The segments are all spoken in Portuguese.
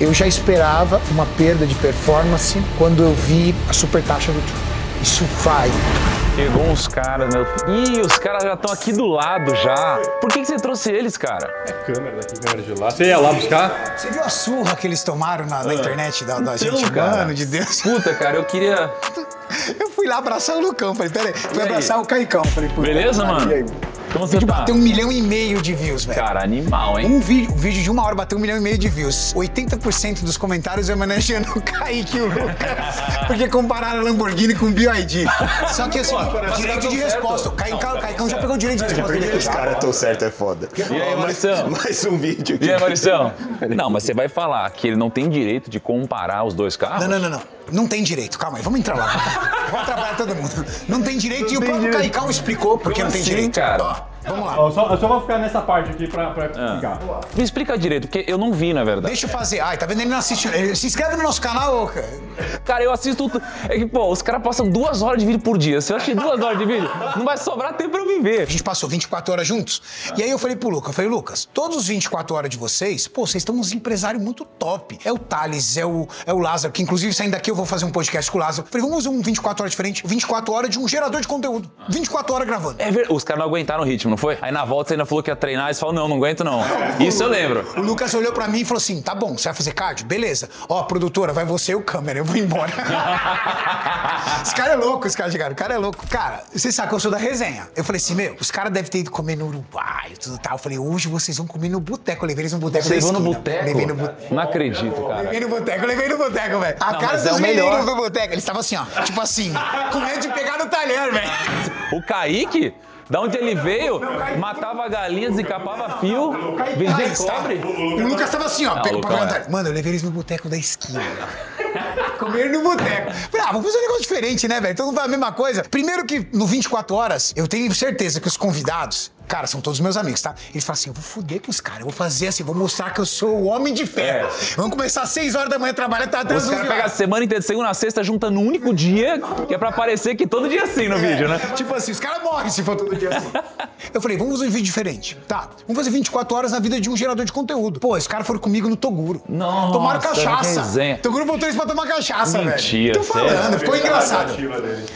Eu já esperava uma perda de performance quando eu vi a super taxa do Trump. Isso vai. Chegou uns caras, meu... Ih, os caras já estão aqui do lado já. Por que você trouxe eles, cara? É câmera daqui, câmera de lá. Você ia lá buscar? Você viu a surra que eles tomaram na internet da gente? Cara. Mano de Deus. Puta, cara, eu queria... Eu fui lá abraçar o Lucão. Falei, peraí, fui abraçar o Caicão. Falei, puta, beleza, mano? E aí? Como você tá? Bateu 1,5 milhão de views, velho. Cara, animal, hein? Um vídeo de 1 hora bateu 1,5 milhão de views. 80% dos comentários eu homenageando o Kaique e o Lucas. Porque compararam a Lamborghini com o BioID. Só que assim, direito de resposta. O Caicão já pegou o direito de resposta. Os caras tão certo, é foda. E aí, Maurição? Mais um vídeo aqui. E aí, Maurição? Não, mas você vai falar que ele não tem direito de comparar os dois carros? Não. Não tem direito. Calma aí, vamos entrar lá. Vamos atrapalhar todo mundo. Não tem direito e o próprio Caicão explicou porque não tem direito. Cara? Ó, vamos lá. Eu só vou ficar nessa parte aqui pra explicar. Me explica direito, porque eu não vi, na verdade. Deixa eu fazer. Ai, tá vendo? Ele não assiste. Se inscreve no nosso canal, cara. Cara, eu assisto... É que, pô, os caras passam 2 horas de vídeo por dia. Se eu assistir 2 horas de vídeo, não vai sobrar tempo pra eu viver. A gente passou 24 horas juntos. E aí eu falei pro Lucas, todos os 24 horas de vocês, pô, vocês estão uns empresários muito top. É o Thales, é o Lázaro, que inclusive saindo daqui eu vou fazer um podcast com o Lázaro. Falei, vamos fazer um 24 horas diferente. 24 horas de um gerador de conteúdo. 24 horas gravando. É verdade. Os caras não aguentaram o ritmo, não foi? Aí na volta você ainda falou que ia treinar e você falou, não aguento não. Isso eu lembro. O Lucas olhou pra mim e falou assim, tá bom, você vai fazer cardio? Beleza. Ó, produtora, vai você e o câmera, eu vou embora. Esse cara é louco, esse cara chegaram. O cara é louco. Cara, você sabe que eu sou da resenha. Eu falei assim, meu, os caras devem ter ido comer no Uruguai e tudo tal. Eu falei, hoje vocês vão comer no boteco. Eu levei eles no boteco da esquina. Você levou no boteco? Levei no boteco. Não acredito, cara. Levei no boteco, velho. A cara mas é dos o melhor. meninos do boteco. Eles estavam assim, ó. Tipo assim, com medo de pegar no talher, velho. O Kaique, da onde ele veio, matava galinhas e capava fio, vendia cobre. O Lucas tava assim, ó. Pegou pra cantar. Mano, eu levei eles no boteco da esquina. Comer no boteco. Falei, vamos fazer um negócio diferente, né, velho? Todo mundo faz a mesma coisa. Primeiro que no 24 horas, eu tenho certeza que os convidados, cara, são todos meus amigos, tá? Eles falam assim, eu vou foder com os caras, eu vou fazer assim, vou mostrar que eu sou o homem de ferro. Vamos começar às 6 horas da manhã a trabalhar, tá até Os caras pegam a semana inteira, de segunda a sexta, juntando um único dia, que é pra aparecer que todo dia assim no vídeo, né? Tipo assim, os caras morrem se for todo dia assim. Eu falei, vamos fazer um vídeo diferente. Tá, vamos fazer 24 horas na vida de um gerador de conteúdo. Pô, os caras foram comigo no Toguro. Nossa, tomaram cachaça. resenha. Toguro botou eles pra tomar cachaça, velho. Mentira, Tô falando, sério? ficou engraçado.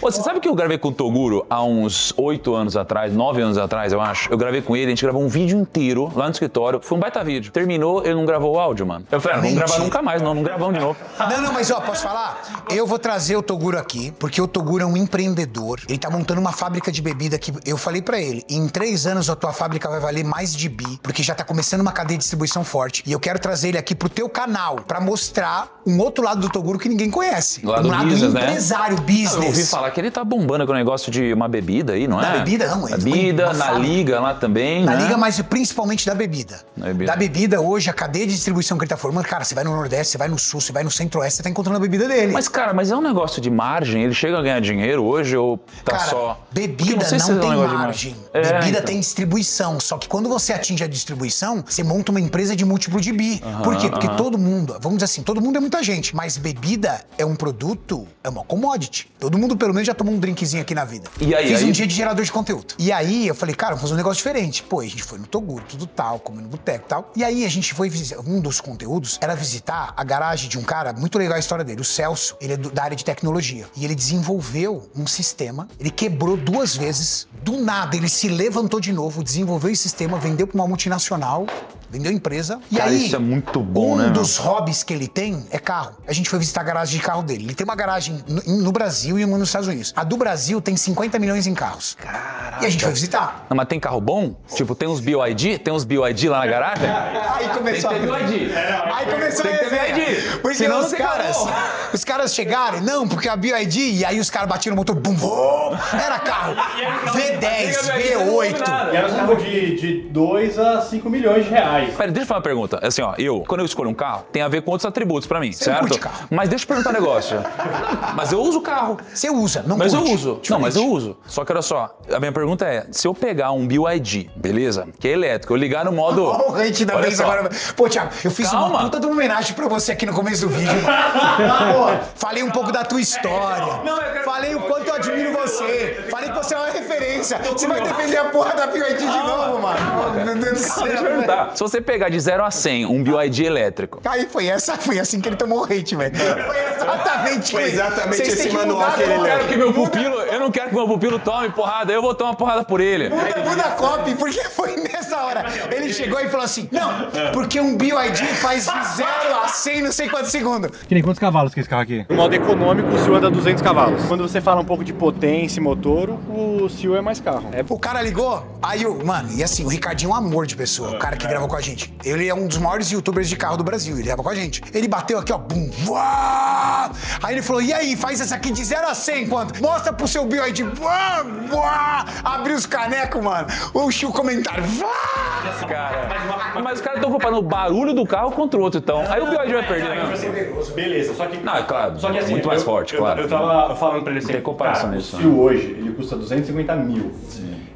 Pô, você sabe que eu gravei com o Toguro há uns 8 anos atrás, 9 anos atrás, eu acho? Eu gravei com ele, a gente gravou um vídeo inteiro lá no escritório. Foi um baita vídeo. Terminou, ele não gravou o áudio, mano. Eu falei, não vamos gravar nunca mais, não gravamos de novo. Não, mas ó, posso falar? Eu vou trazer o Toguro aqui, porque o Toguro é um empreendedor. Ele tá montando uma fábrica de bebida que eu falei pra ele, em 3 anos a tua fábrica vai valer mais de bi, porque já tá começando uma cadeia de distribuição forte. E eu quero trazer ele aqui pro teu canal, pra mostrar um outro lado do Toguro que ninguém conhece. Lá do um lado business, empresário, né? business. Eu ouvi falar que ele tá bombando com o negócio de uma bebida aí, não é? Da bebida, não. Da bebida, na Liga lá também, Na né? Liga, mas principalmente da bebida. Da bebida, hoje, a cadeia de distribuição que ele tá formando, cara, você vai no Nordeste, você vai no Sul, você vai no Centro-Oeste, você tá encontrando a bebida dele. Mas, cara, é um negócio de margem? Ele chega a ganhar dinheiro hoje ou tá cara, só... bebida sei se não é um tem negócio de margem. Bebida então. tem distribuição. Só que quando você atinge a distribuição, você monta uma empresa de múltiplo de bi. Por quê? Porque todo mundo, vamos dizer assim, todo mundo é muita gente, mas bebida é um produto, é uma commodity. Todo mundo, pelo menos, já tomou um drinkzinho aqui na vida. E aí, Fiz um dia de gerador de conteúdo. E aí, eu falei, cara, vamos fazer um negócio diferente. Pô, a gente foi no Toguro, tudo tal, comendo no boteco e tal. E aí, a gente foi visitar, um dos conteúdos era visitar a garagem de um cara, muito legal a história dele, o Celso. Ele é da área de tecnologia. E ele desenvolveu um sistema, ele quebrou 2 vezes, do nada, ele se levantou de novo, desenvolveu esse sistema, vendeu pra uma multinacional, vendeu empresa. E Cara, aí, isso é muito bom, né, um dos hobbies que ele tem é carro. A gente foi visitar a garagem de carro dele. Ele tem uma garagem no Brasil e uma nos Estados Unidos. A do Brasil tem 50 milhões em carros. Caraca. E a gente foi visitar. Não, mas tem carro bom? Tipo, tem uns BioID? Tem uns BioID lá na garagem? Aí começou Tem que ter BioID. Aí começou Tem que ter a BioID. porque Senão não tem carro. os caras chegaram, não, porque a BioID, e aí os caras batiam no motor, bum, bum, era carro V10, V8. E era um carro de 2 a 5 milhões de reais. Pera, deixa eu fazer uma pergunta. Assim, ó, quando eu escolho um carro, tem a ver com outros atributos pra mim, Você não certo? curte carro. Mas deixa eu perguntar um negócio. Mas eu uso o carro. Você usa, não Mas curte. eu uso. Não, mas eu uso. Só que olha só, a minha pergunta é, se eu pegar um BioID, beleza? Que é elétrico, eu ligar no modo... Olha o rate da Olha vez só. agora. Pô, Thiago, eu fiz uma Calma. puta de uma homenagem pra você aqui no começo do vídeo, mano. Pô, falei um pouco da tua história. Não, eu quero- Falei o quanto eu admiro você. Falei que você é uma referência. Você vai defender a porra da BioID de novo, mano. Meu Deus do céu. Deixa eu perguntar. Se você pegar de 0 a 100 um BYD elétrico... Aí foi assim que ele tomou o hate, velho. Foi exatamente Vocês esse têm que manual que ele Eu leva. não quero que meu pupilo tome porrada, eu vou tomar porrada por ele. Muda a copy, porque foi nessa hora. Ele chegou e falou assim, não, porque um BYD faz de 0 a 100 não sei quantos segundos. Que nem quantos cavalos que é esse carro aqui? No modo econômico, o Seal anda 200 cavalos. Quando você fala um pouco de potência e motor, o Seal é mais carro. O cara ligou, aí mano, e assim, o Ricardinho é um amor de pessoa, o cara que gravou com a gente. Ele é um dos maiores youtubers de carro do Brasil, ele grava com a gente. Ele bateu aqui, ó, bum, uá! Aí ele falou, e aí, faz essa aqui de 0 a 100 quanto? Mostra pro seu BYD, uá, uá! Abriu os canecos, mano. O comentário, uá! Cara, mas os caras estão comparando o barulho do carro contra o outro, então. Aí o BYD vai perder, né? Beleza, só que... Não, é claro, Só que assim, muito mais forte, claro. Eu tava falando pra ele assim, Tem comparação cara, nisso, o Seal hoje, ele custa 250 mil.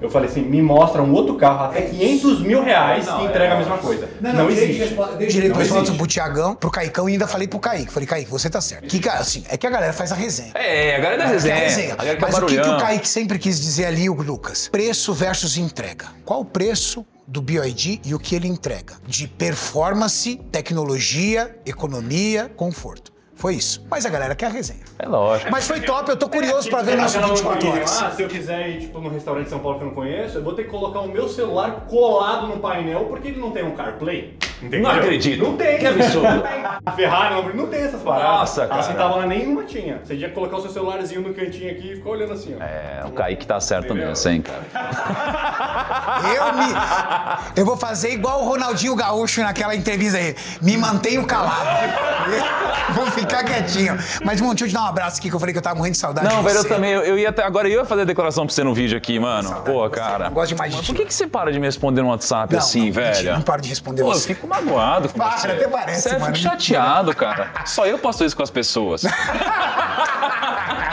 Eu falei assim, me mostra um outro carro até 500 mil reais que entrega a mesma coisa. Não existe. Direito resposta pro Thiagão, pro Caicão e ainda falei pro Kaique. Falei, Kaique, você tá certo. Que, assim, é que a galera faz a resenha. É, a galera da resenha. A galera que é Mas o que o barulhão. Kaique sempre quis dizer ali, o Lucas? Preço versus entrega. Qual o preço do BYD e o que ele entrega? De performance, tecnologia, economia, conforto. Foi isso. Mas a galera quer a resenha. É lógico. Mas foi top, eu tô curioso pra ver o nosso 24 horas. Se eu quiser ir tipo, num restaurante de São Paulo que eu não conheço, eu vou ter que colocar o meu celular colado no painel porque ele não tem um CarPlay. Entendeu? Não acredito. Não tem. Que absurdo. Não tem. A Ferrari não tem essas paradas. Nossa, cara. A Centavana nenhuma tinha. Você tinha que colocar o seu celularzinho no cantinho aqui e ficar olhando assim, ó. É, o Kaique tá certo nisso, hein, cara. Eu vou fazer igual o Ronaldinho Gaúcho naquela entrevista aí. Me mantenho calado. Vou ficar quietinho. Mas, Monte, deixa eu te dar um abraço aqui que eu falei que eu tava morrendo de saudade Não, de velho, eu você. também. Agora eu ia fazer a declaração pra você no vídeo aqui, mano. Pô, cara. Eu gosto demais de Por ti. que você para de me responder no WhatsApp Não, assim, não, velho? mentira, não paro de responder Pô, eu você. fico magoado com Para, você. até parece, Sério, eu mano. fico chateado, cara. Só eu posto isso com as pessoas.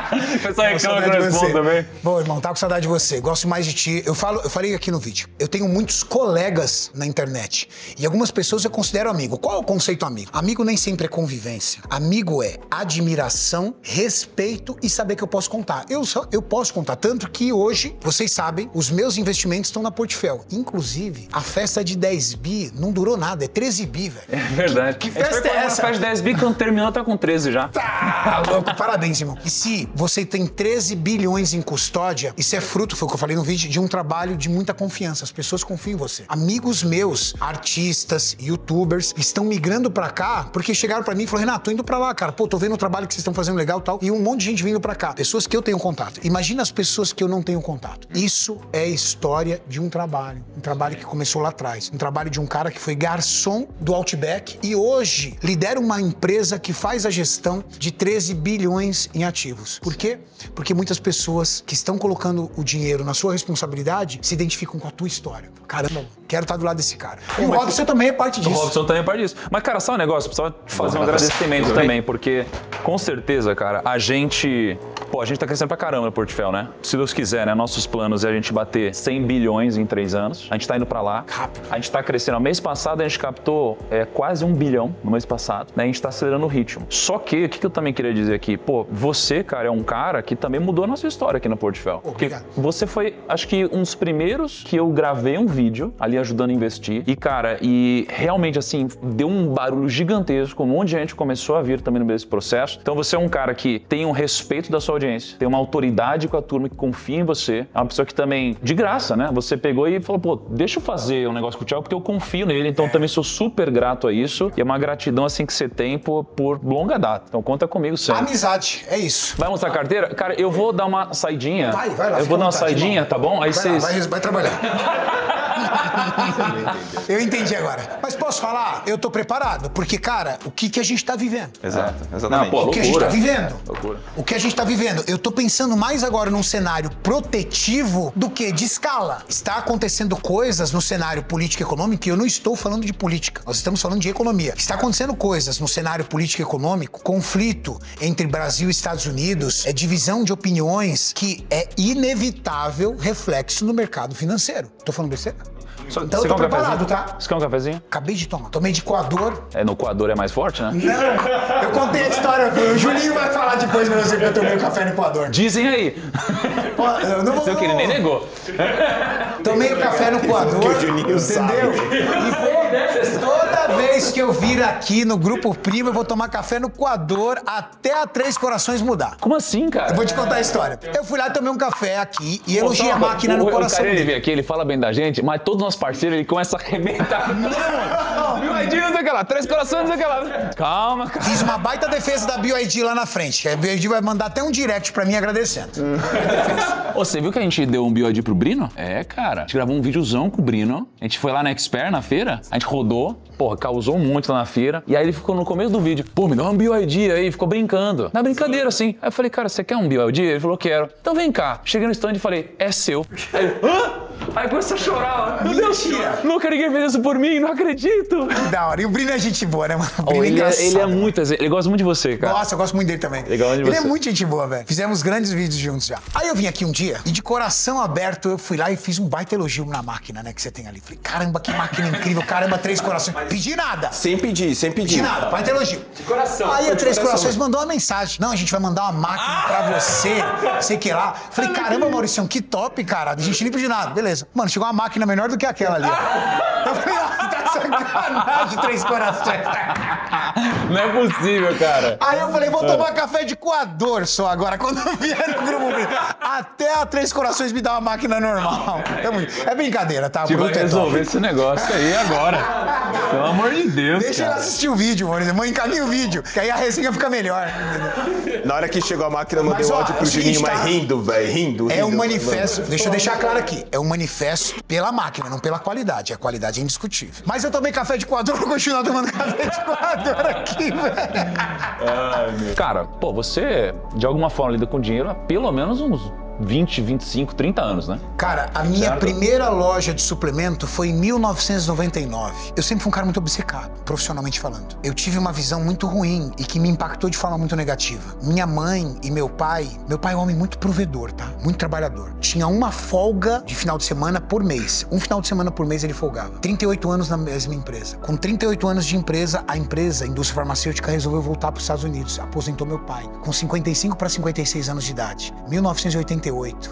O pessoal reclama que eu não respondo também. Bom, irmão, tá com saudade de você. Gosto mais de ti. Eu falei aqui no vídeo. Eu tenho muitos colegas na internet. E algumas pessoas eu considero amigo. Qual é o conceito amigo? Amigo nem sempre é convivência. Amigo é admiração, respeito e saber que eu posso contar. Eu posso contar. Tanto que hoje, vocês sabem, os meus investimentos estão na Portfel. Inclusive, a festa de 10 bi não durou nada. É 13 bi, velho. É verdade. Que festa é essa? A festa de 10 bi, quando terminou, tá com 13 já. Tá louco, parabéns, irmão. E se você tem 13 bilhões em custódia, isso é fruto, foi o que eu falei no vídeo, de um trabalho de muita confiança. As pessoas confiam em você. Amigos meus, artistas, youtubers, estão migrando pra cá porque chegaram pra mim e falaram, Renato, tô indo pra lá, cara. Pô, tô vendo o trabalho que vocês estão fazendo legal e tal. E um monte de gente vindo pra cá. Pessoas que eu tenho contato. Imagina as pessoas que eu não tenho contato. Isso é a história de um trabalho. Um trabalho que começou lá atrás. Um trabalho de um cara que foi garçom do Outback e hoje lidera uma empresa que faz a gestão de 13 bilhões em ativos. Por quê? Porque muitas pessoas que estão colocando o dinheiro na sua responsabilidade se identificam com a tua história. Caramba, quero estar do lado desse cara. E o Robson também é parte O disso. Robson também é parte disso. Mas, cara, sabe um negócio? Precisava fazer um agradecimento também, porque, com certeza, cara, a gente tá crescendo pra caramba no Portfel, né? Se Deus quiser, né? Nossos planos é a gente bater 100 bilhões em 3 anos. A gente tá indo pra lá. Rápido. A gente tá crescendo. No mês passado, a gente captou quase 1 bilhão no mês passado. Né? A gente tá acelerando o ritmo. Só que, o que eu também queria dizer aqui? Pô, você, cara, é um cara que também mudou a nossa história aqui no Portfel. Obrigado. Porque você foi, acho que, um dos primeiros que eu gravei um vídeo ali ajudando a investir. E, cara, realmente, assim, deu um barulho gigantesco. Um monte de gente começou a vir também no meio desse processo. Então, você é um cara que tem um respeito da sua audiência, tem uma autoridade com a turma que confia em você. É uma pessoa que também, de graça, né? Você pegou e falou, pô, deixa eu fazer um negócio com o Thiago porque eu confio nele. Então, eu também sou super grato a isso. E é uma gratidão, assim, que você tem por longa data. Então, conta comigo sempre. Amizade, é isso. Vai mostrar a carteira? Cara, eu vou dar uma saidinha. Vai lá. Eu fica vou dar à uma vontade, saidinha, irmão. tá bom? Aí Vai lá, vocês... vai trabalhar. Eu entendi agora. Mas posso falar? Eu tô preparado. Porque, cara, o que a gente tá vivendo? Exato, Não, exatamente. pô, O que a gente tá vivendo? Loucura. O que a gente tá vivendo? Eu tô pensando mais agora num cenário protetivo do que de escala. Está acontecendo coisas no cenário político e econômico e eu não estou falando de política. Nós estamos falando de economia. Está acontecendo coisas no cenário político e econômico, conflito entre Brasil e Estados Unidos, divisão de opiniões que é inevitável reflexo no mercado financeiro. Tô falando besteira? Então eu Você tô quer um preparado, cafezinho? tá? Você quer um cafezinho? Acabei de tomar. Tomei de coador. No coador é mais forte, né? Não, eu contei a história. O Julinho vai falar depois pra você que eu tomei o café no coador. Dizem aí. Pô, eu não Seu que ele nem negou. Tomei o café no coador, Que o Juninho sabe. entendeu? E toda vez que eu vir aqui no Grupo Primo, eu vou tomar café no coador até a Três Corações mudar. Como assim, cara? Eu vou te contar a história. Eu fui lá, tomei um café aqui e elogiei a máquina no coração O cara, ele dele. vem aqui, ele fala bem da gente, mas todos os nossos parceiros, ele começa a arrebentar. Não, BioID, não sei o que lá, Três Corações, não sei o que lá. Calma, cara. Fiz uma baita defesa da BioID lá na frente. Que a BioID vai mandar até um direct pra mim agradecendo. Ô, você viu que a gente deu um BioID pro Brino? É, cara. A gente gravou um videozão com o Brino. A gente foi lá na Expert, na feira. A gente rodou. Porra, causou um monte lá na feira. E aí ele ficou no começo do vídeo. Pô, me dá um BioID aí. Ficou brincando. Na brincadeira, assim. Aí eu falei, cara, você quer um BioID? Ele falou, quero. Então vem cá. Cheguei no stand e falei, é seu. Aí ele, hã? Aí começou a chorar. Meu Deus, nunca ninguém fez isso por mim. Não acredito. Que da hora. E o Brino é gente boa, né, mano? O Oh, Brino ele engraçado, é muito... Ele gosta muito de você, cara. Nossa, eu gosto muito dele também. Legal de ele é você. muito gente boa, velho. Fizemos grandes vídeos juntos já. Aí eu vim aqui um dia e de coração aberto eu fui lá e fiz um baita elogio na máquina, né, que você tem ali. Falei, caramba, que máquina incrível, caramba, Três Corações. Pedi nada. Sem pedir, sem pedir. Pedi nada, baita elogio. De coração. Aí foi a de Três coração. Corações mandou uma mensagem. Não, a gente vai mandar uma máquina pra você, sei que lá. Falei, caramba, Mauricião, que top, cara. A gente nem pediu nada. Beleza. Mano, chegou uma máquina menor do que aquela ali. Ó. Eu falei, ah, tá sacanagem, Três Corações. Não é possível, cara. Aí eu falei, vou tomar café de coador só agora, quando eu vier no Grupo Primo. Até a Três Corações me dá uma máquina normal. É brincadeira, tá? O Tipo, vai produto é top. resolver esse negócio aí agora. Pelo amor de Deus, Deixa ele cara. assistir o vídeo, Maurício. Mãe, encaminha o vídeo, que aí a resenha fica melhor. Na hora que chegou a máquina, eu mandei Mas, um ó, áudio é pro o seguinte, Juninho, mas tá? rindo, velho, rindo. É um rindo. manifesto, deixa eu deixar claro aqui, é um manifesto pela máquina, não pela qualidade. A qualidade é indiscutível. Mas eu tomei café de coador, vou continuar tomando café de coador aqui, velho. Cara, pô, você de alguma forma lida com dinheiro há pelo menos uns 20, 25, 30 anos, né? Cara, a minha Certo. primeira loja de suplemento foi em 1999. Eu sempre fui um cara muito obcecado, profissionalmente falando. Eu tive uma visão muito ruim e que me impactou de forma muito negativa. Minha mãe e meu pai é um homem muito provedor, tá? Muito trabalhador. Tinha uma folga de final de semana por mês. Um final de semana por mês ele folgava. 38 anos na mesma empresa. Com 38 anos de empresa, a indústria farmacêutica, resolveu voltar para os Estados Unidos. Aposentou meu pai. Com 55 para 56 anos de idade. 1988.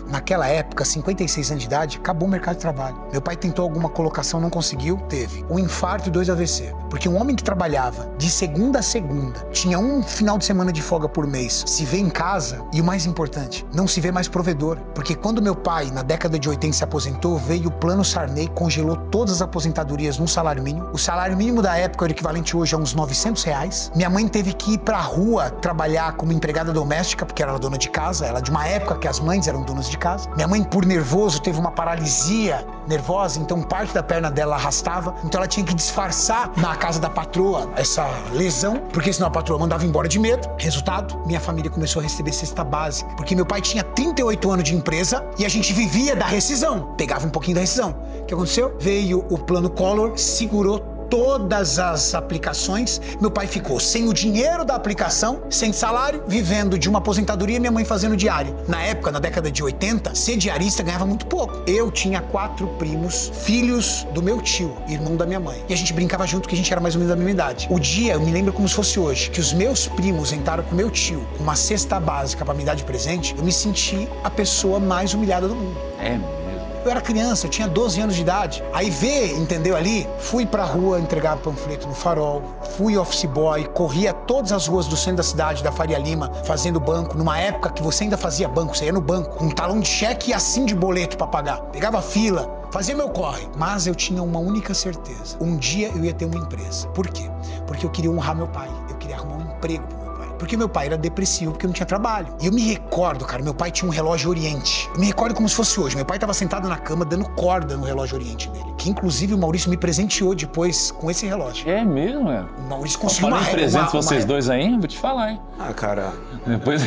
Naquela época, 56 anos de idade, acabou o mercado de trabalho. Meu pai tentou alguma colocação, não conseguiu, teve um infarto e 2 AVC. Porque um homem que trabalhava de segunda a segunda, tinha um final de semana de folga por mês, se vê em casa e o mais importante, não se vê mais provedor. Porque quando meu pai, na década de 80, se aposentou, veio o Plano Sarney, congelou todas as aposentadorias num salário mínimo. O salário mínimo da época era o equivalente hoje a uns R$900. Minha mãe teve que ir pra rua trabalhar como empregada doméstica, porque ela era dona de casa, ela de uma época que as mães eram donas de casa. Minha mãe, por nervoso, teve uma paralisia nervosa, então parte da perna dela arrastava, então ela tinha que disfarçar na casa da patroa essa lesão, porque senão a patroa mandava embora de medo. Resultado, minha família começou a receber cesta básica, porque meu pai tinha 38 anos de empresa e a gente vivia da rescisão, pegava um pouquinho da rescisão. O que aconteceu? Veio o plano Collor, segurou todas as aplicações. Meu pai ficou sem o dinheiro da aplicação, sem salário, vivendo de uma aposentadoria, minha mãe fazendo diária. Na época, na década de 80, ser diarista ganhava muito pouco. Eu tinha 4 primos, filhos do meu tio, irmão da minha mãe. E a gente brincava junto, que a gente era mais ou menos da mesma idade. O dia, eu me lembro como se fosse hoje, que os meus primos entraram com meu tio com uma cesta básica pra me dar de presente, eu me senti a pessoa mais humilhada do mundo. É mesmo. Eu era criança, eu tinha 12 anos de idade. Aí entendeu ali? Fui pra rua entregar panfleto no Farol, fui office boy, corria todas as ruas do centro da cidade, da Faria Lima, fazendo banco. Numa época que você ainda fazia banco, você ia no banco, com um talão de cheque e assim de boleto pra pagar. Pegava fila, fazia meu corre. Mas eu tinha uma única certeza. Um dia eu ia ter uma empresa. Por quê? Porque eu queria honrar meu pai. Eu queria arrumar um emprego pro meu pai. Porque meu pai era depressivo, porque eu não tinha trabalho. E eu me recordo, cara, meu pai tinha um relógio Oriente. Eu me recordo como se fosse hoje. Meu pai tava sentado na cama, dando corda no relógio Oriente dele. Que inclusive o Maurício me presenteou depois com esse relógio. É mesmo, é. O Maurício conseguiu Falando uma em presentes vocês dois aí, vou te falar, hein. Ah, cara. Depois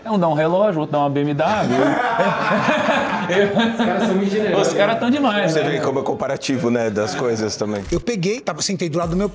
um dá um relógio, o outro dá uma BMW. Os caras são muito generosos. Os caras tão demais, Você né? vê como é comparativo, né, das coisas também. Eu peguei, sentei do lado do meu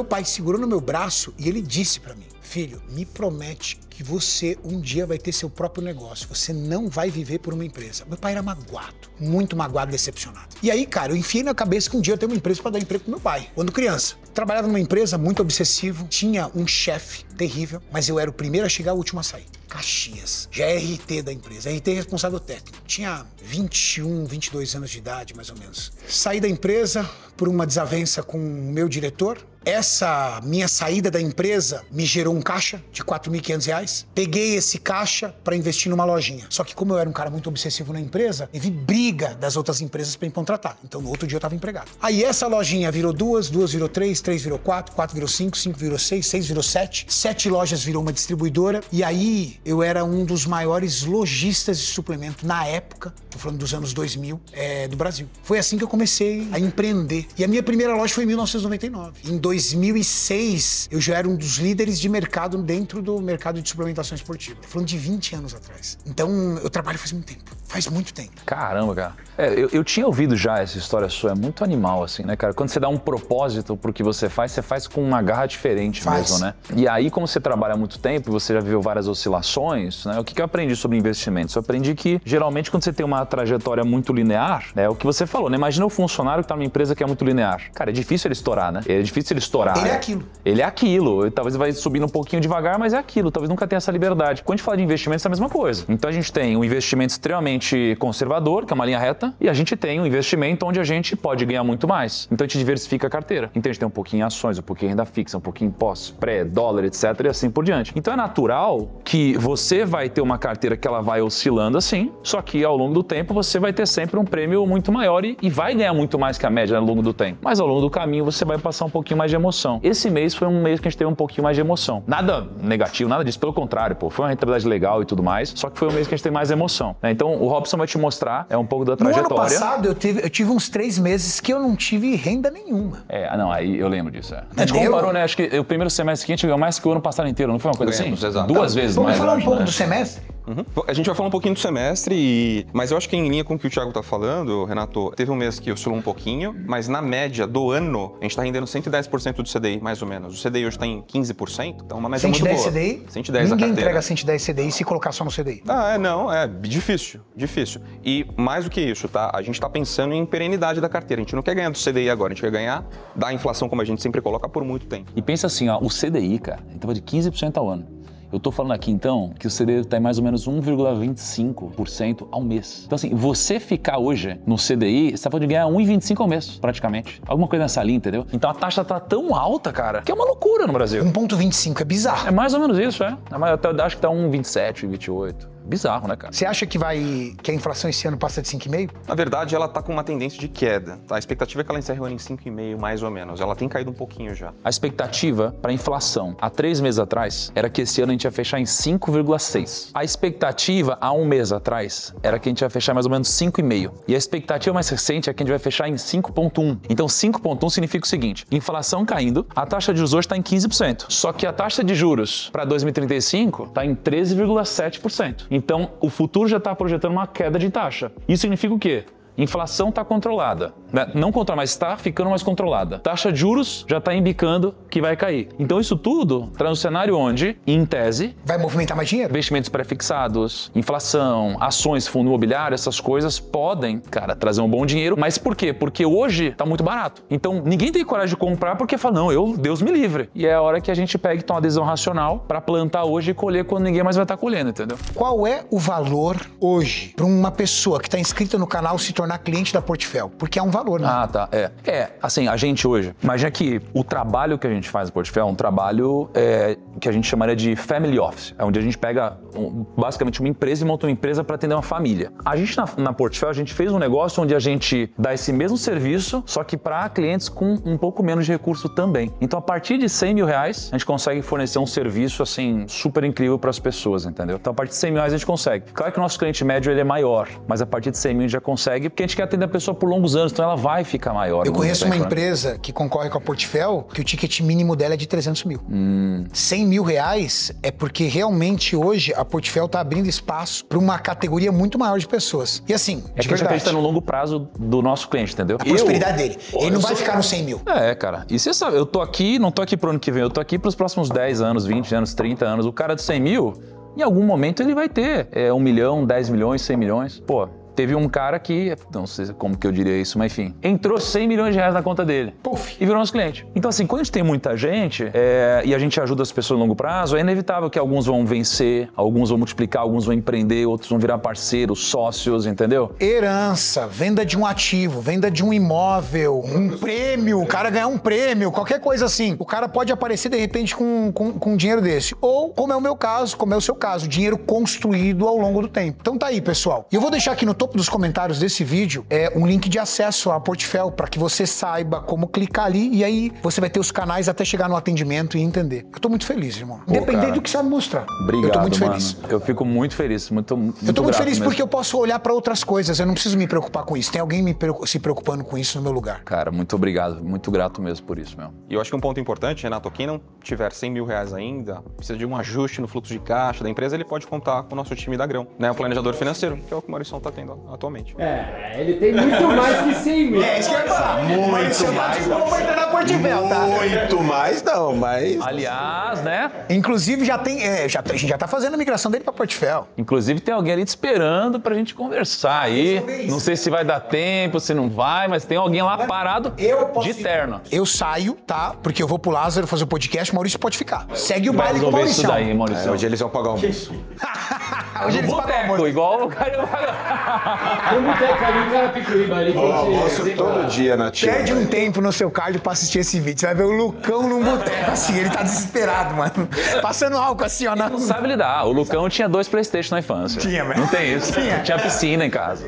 pai segurou no meu braço e ele disse pra mim: filho, me promete que você um dia vai ter seu próprio negócio. Você não vai viver por uma empresa. Meu pai era magoado, muito magoado, decepcionado. E aí, cara, eu enfiei na cabeça que um dia eu ia ter uma empresa pra dar emprego pro meu pai. Quando criança, trabalhava numa empresa muito obsessivo, tinha um chefe terrível, mas eu era o primeiro a chegar, o último a sair. Caxias. Já é RT da empresa. RT é responsável técnico. Tinha 21, 22 anos de idade, mais ou menos. Saí da empresa por uma desavença com o meu diretor. Essa minha saída da empresa me gerou um caixa de R$4.500. Peguei esse caixa para investir numa lojinha. Só que como eu era um cara muito obsessivo na empresa, eu vi briga das outras empresas para me contratar. Então no outro dia eu estava empregado. Aí essa lojinha virou 2 virou 3 virou 4 virou 5 virou 6 virou 7. 7 lojas virou uma distribuidora. E aí eu era um dos maiores lojistas de suplemento na época, tô falando dos anos 2000, do Brasil. Foi assim que eu comecei a empreender. E a minha primeira loja foi em 1999. Em 2006, eu já era um dos líderes de mercado dentro do mercado de suplementação esportiva. Tô falando de 20 anos atrás. Então, eu trabalho faz muito tempo. Faz muito tempo. Caramba, cara. Eu tinha ouvido já essa história sua, é muito animal, assim, né, cara? Quando você dá um propósito pro que você faz com uma garra diferente mesmo, né? E aí, como você trabalha há muito tempo, você já viveu várias oscilações, né? O que eu aprendi sobre investimentos? Eu aprendi que, geralmente, quando você tem uma trajetória muito linear, né? O que você falou, né? Imagina o funcionário que tá numa empresa que é muito linear. Cara, é difícil ele estourar, né? É difícil ele estourar. Ele é aquilo. Ele é aquilo. Talvez vai subindo um pouquinho devagar, mas é aquilo. Talvez nunca tenha essa liberdade. Quando a gente fala de investimentos, é a mesma coisa. Então, a gente tem um investimento extremamente conservador, que é uma linha reta, e a gente tem um investimento onde a gente pode ganhar muito mais. Então a gente diversifica a carteira. Então a gente tem um pouquinho em ações, um pouquinho em renda fixa, um pouquinho em pós, pré, dólar, etc. e assim por diante. Então é natural que você vai ter uma carteira que ela vai oscilando assim, só que ao longo do tempo você vai ter sempre um prêmio muito maior e vai ganhar muito mais que a média ao longo do tempo. Mas ao longo do caminho você vai passar um pouquinho mais de emoção. Esse mês foi um mês que a gente teve um pouquinho mais de emoção. Nada negativo, nada disso, pelo contrário, pô, foi uma rentabilidade legal e tudo mais, só que foi um mês que a gente teve mais emoção, né? Então o Robson vai te mostrar um pouco da trajetória. No ano passado eu tive uns 3 meses que eu não tive renda nenhuma. Não, aí eu lembro disso. A gente comparou, né? Acho que o primeiro semestre seguinte ganhou mais que o ano passado inteiro, não foi uma coisa Ganhamos, assim? exato. 2 vezes Vamos mais. falar um pouco né? do semestre? A gente vai falar um pouquinho do semestre, mas eu acho que em linha com o que o Thiago tá falando, Renato, teve um mês que oscilou um pouquinho, mas na média do ano, a gente tá rendendo 110% do CDI, mais ou menos. O CDI hoje tá em 15%, então é uma média muito boa. 110 CDI? 110 a Ninguém carteira. entrega 110 CDI se colocar só no CDI. É difícil. E mais do que isso, tá? A gente tá pensando em perenidade da carteira. A gente não quer ganhar do CDI agora, a gente quer ganhar da inflação, como a gente sempre coloca, por muito tempo. E pensa assim, ó, o CDI, cara, ele tava de 15% ao ano. Eu tô falando aqui, então, que o CDI está em mais ou menos 1,25% ao mês. Então, assim, você ficar hoje no CDI, você tá falando de ganhar 1,25 ao mês, praticamente. Alguma coisa nessa linha, entendeu? Então, a taxa tá tão alta, cara, que é uma loucura no Brasil. 1,25 é bizarro. É mais ou menos isso, é. Eu acho que tá 1,27, 1,28. Bizarro, né, cara? Você acha que a inflação esse ano passa de 5,5? Na verdade, ela tá com uma tendência de queda, tá? A expectativa é que ela encerre o ano em 5,5, mais ou menos. Ela tem caído um pouquinho já. A expectativa para inflação há 3 meses atrás era que esse ano a gente ia fechar em 5,6. A expectativa há 1 mês atrás era que a gente ia fechar mais ou menos 5,5. E a expectativa mais recente é que a gente vai fechar em 5,1. Então 5,1 significa o seguinte: inflação caindo, a taxa de juros hoje está em 15%. Só que a taxa de juros para 2035 está em 13,7%. Então, o futuro já está projetando uma queda de taxa. Isso significa o quê? Inflação está controlada, né? Não controlada, mas está ficando mais controlada. Taxa de juros já está indicando que vai cair. Então isso tudo traz um cenário onde, em tese, vai movimentar mais dinheiro? Investimentos pré-fixados, inflação, ações, fundo imobiliário, essas coisas podem, cara, trazer um bom dinheiro. Mas por quê? Porque hoje está muito barato. Então ninguém tem coragem de comprar porque fala, não, Deus me livre. E é a hora que a gente pega e toma uma decisão racional para plantar hoje e colher quando ninguém mais vai estar colhendo, entendeu? Qual é o valor hoje para uma pessoa que está inscrita no canal se tornar cliente da Portfel? Porque é um valor, né? Ah, tá. Assim, a gente hoje, imagina que o trabalho que a gente faz no Portfel é um trabalho que a gente chamaria de family office, é onde a gente pega basicamente uma empresa e monta uma empresa para atender uma família. A gente na Portfel, a gente fez um negócio onde a gente dá esse mesmo serviço, só que para clientes com um pouco menos de recurso também. Então, a partir de R$100 mil, a gente consegue fornecer um serviço, assim, super incrível para as pessoas, entendeu? Então, a partir de R$100 mil a gente consegue. Claro que o nosso cliente médio, ele é maior, mas a partir de 100 mil a gente já consegue, porque a gente quer atender a pessoa por longos anos, então ela vai ficar maior. Eu conheço uma empresa que concorre com a Portfel, que o ticket mínimo dela é de 300 mil. R$100 mil é porque realmente hoje a Portfel tá abrindo espaço para uma categoria muito maior de pessoas. E assim, é que a gente acredita no longo prazo do nosso cliente, entendeu? A prosperidade dele. Ele não vai ficar no 100 mil. Cara. E você sabe, eu tô aqui, não tô aqui pro ano que vem, eu tô aqui pros próximos 10 anos, 20 anos, 30 anos. O cara de 100 mil, em algum momento ele vai ter 1 milhão, 10 milhões, 100 milhões. Pô, Teve um cara que, não sei como que eu diria isso, mas enfim, entrou 100 milhões de reais na conta dele. Puf. E virou nosso cliente. Então assim, quando a gente tem muita gente e a gente ajuda as pessoas a longo prazo, é inevitável que alguns vão vencer, alguns vão multiplicar, alguns vão empreender, outros vão virar parceiros, sócios, entendeu? Herança, venda de um ativo, venda de um imóvel, um prêmio, o cara ganhar um prêmio, qualquer coisa assim. O cara pode aparecer de repente com dinheiro desse. Ou, como é o meu caso, como é o seu caso, dinheiro construído ao longo do tempo. Então tá aí, pessoal. E eu vou deixar aqui no topo dos comentários desse vídeo um link de acesso à Portfel para que você saiba como clicar ali e aí você vai ter os canais até chegar no atendimento e entender. Eu tô muito feliz, irmão. Independente do que você vai me mostrar. Obrigado, eu tô muito mano. feliz. Eu fico muito feliz, muito Eu tô muito grato feliz mesmo. porque eu posso olhar pra outras coisas, eu não preciso me preocupar com isso. Tem alguém se preocupando com isso no meu lugar. Cara, muito obrigado, muito grato mesmo por isso, meu. E eu acho que um ponto importante, Renato, quem não tiver 100 mil reais ainda, precisa de um ajuste no fluxo de caixa da empresa, ele pode contar com o nosso time da Grão, né? O planejador financeiro, que é o que o Maurição tá tendo atualmente. Ele tem muito mais que 100 mil. Isso que eu ia falar. Muito mais. Vamos entrar na Portfel, tá? Muito mais não, mas... Aliás, né? Inclusive a gente já tá fazendo a migração dele pra Portfel. Inclusive tem alguém ali te esperando pra gente conversar aí. Não sei se vai dar tempo, se não vai, mas tem alguém lá parado de terno. Eu saio, tá? Porque eu vou pro Lázaro fazer o podcast, o Maurício pode ficar. Segue o Vai baile com o resolver isso Maurício. daí, Maurício. Hoje eles vão pagar o almoço. Hoje eles pagam Boteco, almoço. igual o cara... Tem um boteco ali em Carapicuíba ali que Almoço você... todo dia na tia. Perde um tempo no seu card pra assistir esse vídeo. Você vai ver o Lucão num boteco assim, ele tá desesperado, mano. Passando álcool assim, ó. Não sabe lidar. O Lucão tinha 2 PlayStation na infância. Tinha, velho. Não tem isso. Tinha piscina em casa.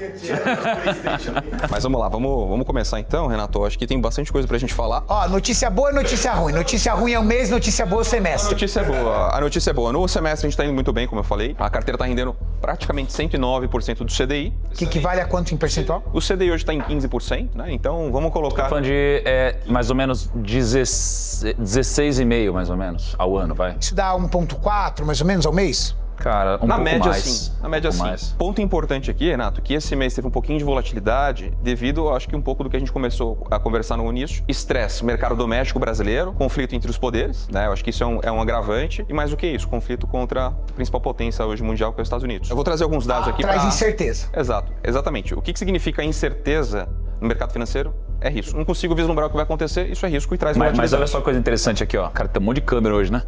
Mas vamos lá, vamos começar então, Renato. Acho que tem bastante coisa pra gente falar. Ó, notícia boa e notícia ruim. Notícia ruim é o mês, notícia boa é o A semestre. notícia é boa. A notícia é boa. No semestre a gente tá indo muito bem, como eu falei. A carteira tá rendendo praticamente 109% do CDI. Que equivale a quanto em percentual? O CDI hoje tá em 15%, né? Então vamos colocar... Falando de mais ou menos 16,5 mais ou menos ao ano, vai. Isso dá 1,4 mais ou menos ao mês? Cara, um Na pouco média, mais. sim. Na média, Um pouco sim. mais. Ponto importante aqui, Renato, que esse mês teve um pouquinho de volatilidade devido, acho que um pouco do que a gente começou a conversar no início. Estresse, mercado doméstico brasileiro, conflito entre os poderes, né? Eu acho que isso é um agravante. E mais do que isso, conflito contra a principal potência hoje mundial, que é os Estados Unidos. Eu vou trazer alguns dados aqui Traz pra... incerteza. Exato, exatamente. O que significa incerteza no mercado financeiro? É risco. Não consigo vislumbrar o que vai acontecer, isso é risco e traz Mas volatilidade. olha só a coisa interessante aqui, ó. Cara, tem um monte de câmera hoje, né?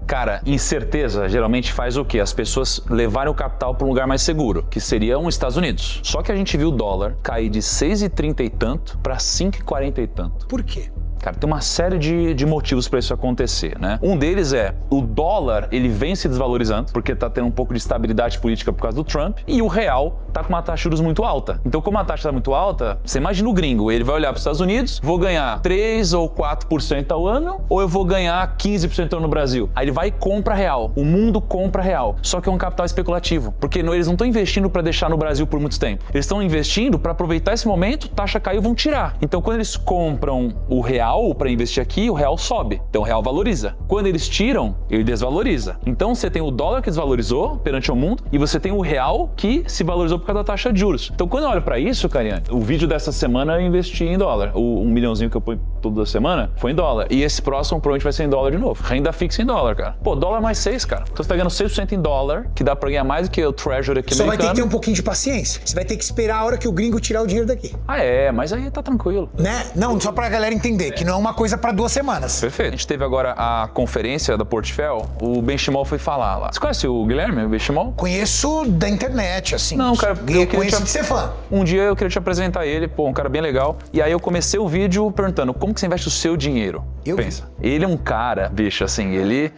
Cara, incerteza geralmente faz o quê? As pessoas levarem o capital para um lugar mais seguro, que seria os Estados Unidos. Só que a gente viu o dólar cair de 6,30 e tanto para 5,40 e tanto. Por quê? Cara, tem uma série de motivos para isso acontecer, né? Um deles é o dólar, ele vem se desvalorizando, porque tá tendo um pouco de estabilidade política por causa do Trump, e o real tá com uma taxa de juros muito alta. Então, como a taxa tá muito alta, você imagina o gringo, ele vai olhar para os Estados Unidos, vou ganhar 3 ou 4% ao ano, ou eu vou ganhar 15% ao ano no Brasil? Aí ele vai e compra real. O mundo compra real. Só que é um capital especulativo, porque eles não estão investindo para deixar no Brasil por muito tempo. Eles estão investindo para aproveitar esse momento, taxa caiu, vão tirar. Então, quando eles compram o real para investir aqui, o real sobe. Então o real valoriza. Quando eles tiram, ele desvaloriza. Então você tem o dólar que desvalorizou perante o mundo e você tem o real que se valorizou por causa da taxa de juros. Então quando eu olho para isso, Cariane, o vídeo dessa semana eu investi em dólar. O 1 milhãozinho que eu ponho toda semana foi em dólar. E esse próximo provavelmente vai ser em dólar de novo. Renda fixa em dólar, cara. Pô, dólar mais 6, cara. Então você tá ganhando 6% em dólar, que dá para ganhar mais do que o Treasury aqui Só vai ter americano. que ter um pouquinho de paciência. Você vai ter que esperar a hora que o gringo tirar o dinheiro daqui. Ah, mas aí tá tranquilo. Né? Não, só pra galera entender que não é uma coisa pra 2 semanas. Perfeito. A gente teve agora a conferência da Portfel, o Benchimol foi falar lá. Você conhece o Guilherme, o Benchimol? Conheço da internet, assim. Não, cara, eu Conheço de ser fã. Um dia eu queria te apresentar ele, pô, um cara bem legal. E aí eu comecei o vídeo perguntando, como que você investe o seu dinheiro? Pensa, ele é um cara, bicho, assim, ele...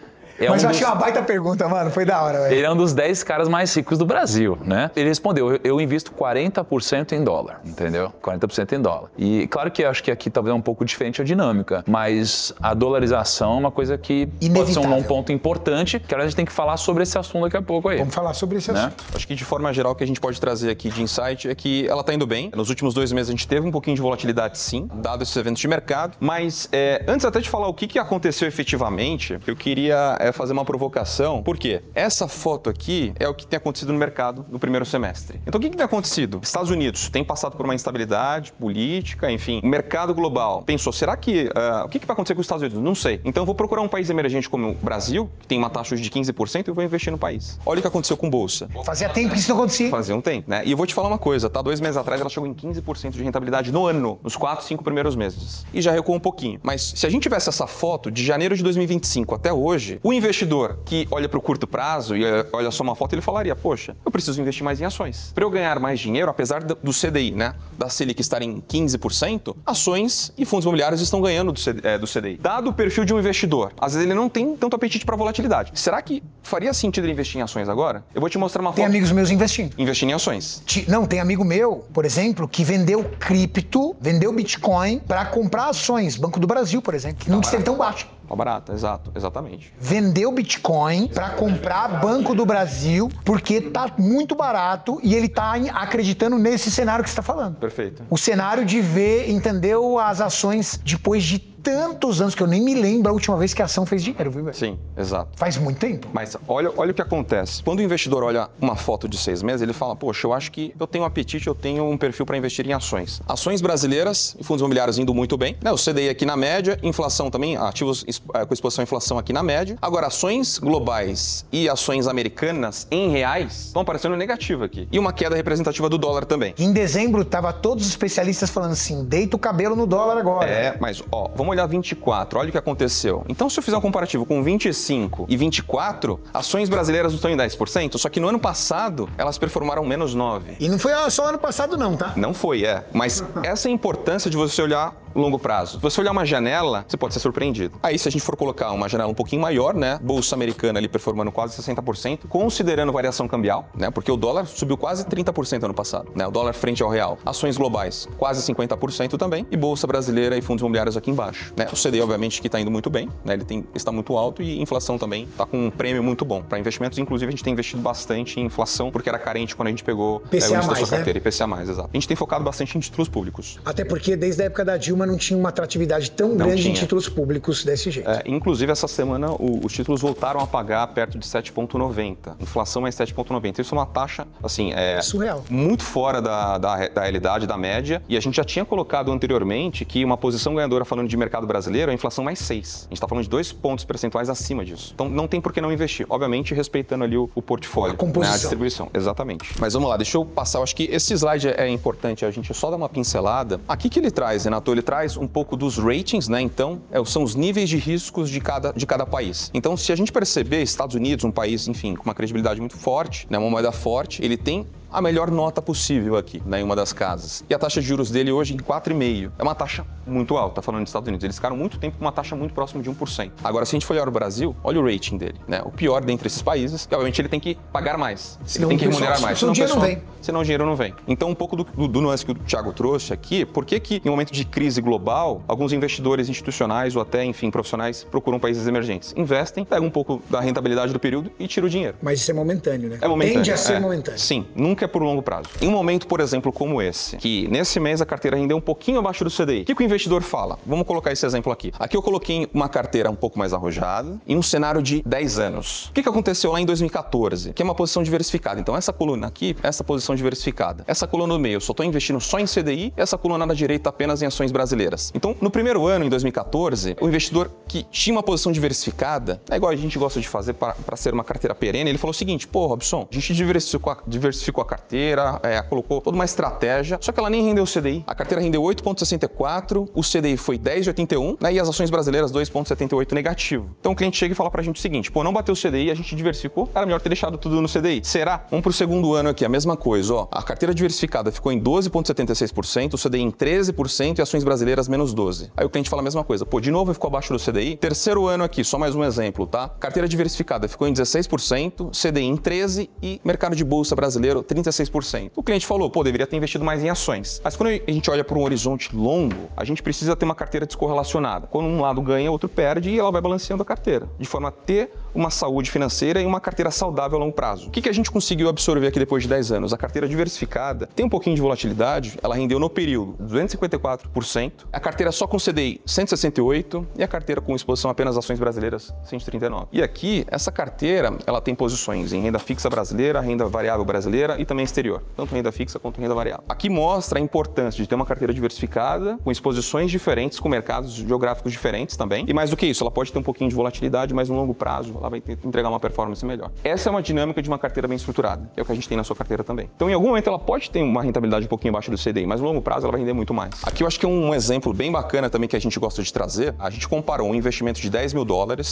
Mas eu achei uma baita pergunta, mano. Foi da hora, velho. Ele é um dos 10 caras mais ricos do Brasil, né? Ele respondeu, eu invisto 40% em dólar, entendeu? 40% em dólar. E claro que eu acho que aqui talvez é um pouco diferente a dinâmica, mas a dolarização é uma coisa que pode ser um ponto importante, que a gente tem que falar sobre esse assunto daqui a pouco aí. Vamos falar sobre esse assunto. Acho que de forma geral o que a gente pode trazer aqui de insight é que ela está indo bem. Nos últimos 2 meses a gente teve um pouquinho de volatilidade, sim, dado esses eventos de mercado. Mas antes até de falar o que aconteceu efetivamente, eu queria é fazer uma provocação. Por quê? Essa foto aqui é o que tem acontecido no mercado no primeiro semestre. Então, o que tem acontecido? Estados Unidos tem passado por uma instabilidade política, enfim, o mercado global pensou, será que, o que vai acontecer com os Estados Unidos? Não sei. Então, eu vou procurar um país emergente como o Brasil, que tem uma taxa de 15%, e vou investir no país. Olha o que aconteceu com Bolsa. Fazia tempo que isso não acontecia. Fazia um tempo, né? E eu vou te falar uma coisa, tá? 2 meses atrás ela chegou em 15% de rentabilidade no ano, nos 4, 5 primeiros meses. E já recuou um pouquinho. Mas se a gente tivesse essa foto de janeiro de 2025 até hoje, o investidor que olha para o curto prazo e olha só uma foto, ele falaria, poxa, eu preciso investir mais em ações. Para eu ganhar mais dinheiro, apesar do CDI, né? Da Selic estar em 15%, ações e fundos imobiliários estão ganhando do CDI. Dado o perfil de um investidor, às vezes ele não tem tanto apetite para volatilidade. Será que faria sentido ele investir em ações agora? Eu vou te mostrar uma foto. Tem amigos meus investindo. Investindo em ações. Não, tem amigo meu, por exemplo, que vendeu cripto, vendeu Bitcoin para comprar ações. Banco do Brasil, por exemplo, que não esteve tão baixo. Tá barato, exatamente. Vendeu Bitcoin para comprar Banco do Brasil porque tá muito barato e ele tá acreditando nesse cenário que você tá falando. Perfeito. O cenário de ver, entendeu, as ações depois de tantos anos que eu nem me lembro a última vez que a ação fez dinheiro, viu, velho? Sim, exato. Faz muito tempo. Mas olha o que acontece. Quando o investidor olha uma foto de 6 meses, ele fala, poxa, eu acho que eu tenho um apetite, eu tenho um perfil para investir em ações. Ações brasileiras e fundos imobiliários indo muito bem, né? O CDI aqui na média, inflação também, ativos com exposição à inflação aqui na média. Agora, ações globais e ações americanas em reais estão aparecendo negativo aqui. E uma queda representativa do dólar também. Em dezembro, tava todos os especialistas falando assim, deita o cabelo no dólar agora. Mas, vamos olhar 24, olha o que aconteceu. Então, se eu fizer um comparativo com 25 e 24, ações brasileiras não estão em 10%, só que no ano passado, elas performaram menos 9%. E não foi só ano passado não, tá? Não foi, Mas essa é a importância de você olhar longo prazo. Se você olhar uma janela, você pode ser surpreendido. Aí, se a gente for colocar uma janela um pouquinho maior, né? Bolsa americana ali performando quase 60%, considerando variação cambial, né? Porque o dólar subiu quase 30% ano passado, né? O dólar frente ao real. Ações globais, quase 50% também. E bolsa brasileira e fundos imobiliários aqui embaixo, né? O CDI, obviamente, que está indo muito bem, né? Está muito alto e inflação também está com um prêmio muito bom. Para investimentos, inclusive, a gente tem investido bastante em inflação, porque era carente quando a gente pegou o índice da sua carteira. IPCA+, exato. A gente tem focado bastante em títulos públicos. Até porque, desde a época da Dilma, não tinha uma atratividade tão grande em títulos públicos desse jeito. Inclusive, essa semana, os títulos voltaram a pagar perto de 7,90. Inflação é 7,90. Isso é uma taxa, assim, surreal. Muito fora da realidade, da média. E a gente já tinha colocado anteriormente que uma posição ganhadora, falando de mercado brasileiro, é a inflação mais 6. A gente está falando de 2 pontos percentuais acima disso. Então, não tem por que não investir. Obviamente, respeitando ali o portfólio. A composição. Né, a distribuição. Exatamente. Mas vamos lá, deixa eu passar. Eu acho que esse slide é importante. A gente só dá uma pincelada. Aqui que ele traz, Renato, ele traz um pouco dos ratings, né? Então, são os níveis de riscos de cada país. Então, se a gente perceber, Estados Unidos, um país, enfim, com uma credibilidade muito forte, né? Uma moeda forte, ele tem a melhor nota possível aqui, né, em uma das casas. E a taxa de juros dele hoje em 4,5%. É uma taxa muito alta, falando dos Estados Unidos. Eles ficaram muito tempo com uma taxa muito próxima de 1%. Agora, se a gente for olhar o Brasil, olha o rating dele, né? O pior dentre esses países, e obviamente ele tem que pagar mais. Ele tem que remunerar mais. Senão o dinheiro não vem. Senão o dinheiro não vem. Então, um pouco do nuance que o Thiago trouxe aqui, por que em um momento de crise global, alguns investidores institucionais ou até, enfim, profissionais procuram países emergentes? Investem, pegam um pouco da rentabilidade do período e tiram o dinheiro. Mas isso é momentâneo, né? É momentâneo. Tende a ser momentâneo. Sim, nunca é por longo prazo. Em um momento, por exemplo, como esse, que nesse mês a carteira rendeu um pouquinho abaixo do CDI, o que o investidor fala? Vamos colocar esse exemplo aqui. Aqui eu coloquei uma carteira um pouco mais arrojada em um cenário de 10 anos. O que aconteceu lá em 2014? Que é uma posição diversificada. Então, essa coluna aqui, essa posição diversificada. Essa coluna no meio, eu só estou investindo só em CDI, essa coluna na direita apenas em ações brasileiras. Então, no primeiro ano, em 2014, o investidor que tinha uma posição diversificada, é igual a gente gosta de fazer para ser uma carteira perene, ele falou o seguinte, pô, Robson, a gente diversificou a carteira, colocou toda uma estratégia, só que ela nem rendeu o CDI. A carteira rendeu 8,64, o CDI foi 10,81, né, e as ações brasileiras 2,78 negativo. Então o cliente chega e fala pra gente o seguinte, pô, não bateu o CDI, a gente diversificou, era melhor ter deixado tudo no CDI. Será? Vamos pro segundo ano aqui, a mesma coisa, ó. A carteira diversificada ficou em 12,76%, o CDI em 13% e ações brasileiras menos 12%. Aí o cliente fala a mesma coisa, pô, de novo ficou abaixo do CDI. Terceiro ano aqui, só mais um exemplo, tá? Carteira diversificada ficou em 16%, CDI em 13% e mercado de bolsa brasileiro 36%. O cliente falou, pô, deveria ter investido mais em ações. Mas quando a gente olha para um horizonte longo, a gente precisa ter uma carteira descorrelacionada. Quando um lado ganha, o outro perde e ela vai balanceando a carteira, de forma a ter uma saúde financeira e uma carteira saudável a longo prazo. O que a gente conseguiu absorver aqui depois de 10 anos? A carteira diversificada tem um pouquinho de volatilidade, ela rendeu no período 254%, a carteira só com CDI 168% e a carteira com exposição apenas a ações brasileiras 139%. E aqui, essa carteira, ela tem posições em renda fixa brasileira, renda variável brasileira e também exterior, tanto renda fixa quanto renda variável. Aqui mostra a importância de ter uma carteira diversificada, com exposições diferentes, com mercados geográficos diferentes também. E mais do que isso, ela pode ter um pouquinho de volatilidade, mas no longo prazo ela vai entregar uma performance melhor. Essa é uma dinâmica de uma carteira bem estruturada, é o que a gente tem na sua carteira também. Então, em algum momento, ela pode ter uma rentabilidade um pouquinho abaixo do CDI, mas no longo prazo ela vai render muito mais. Aqui eu acho que é um exemplo bem bacana também que a gente gosta de trazer. A gente comparou um investimento de $10 mil,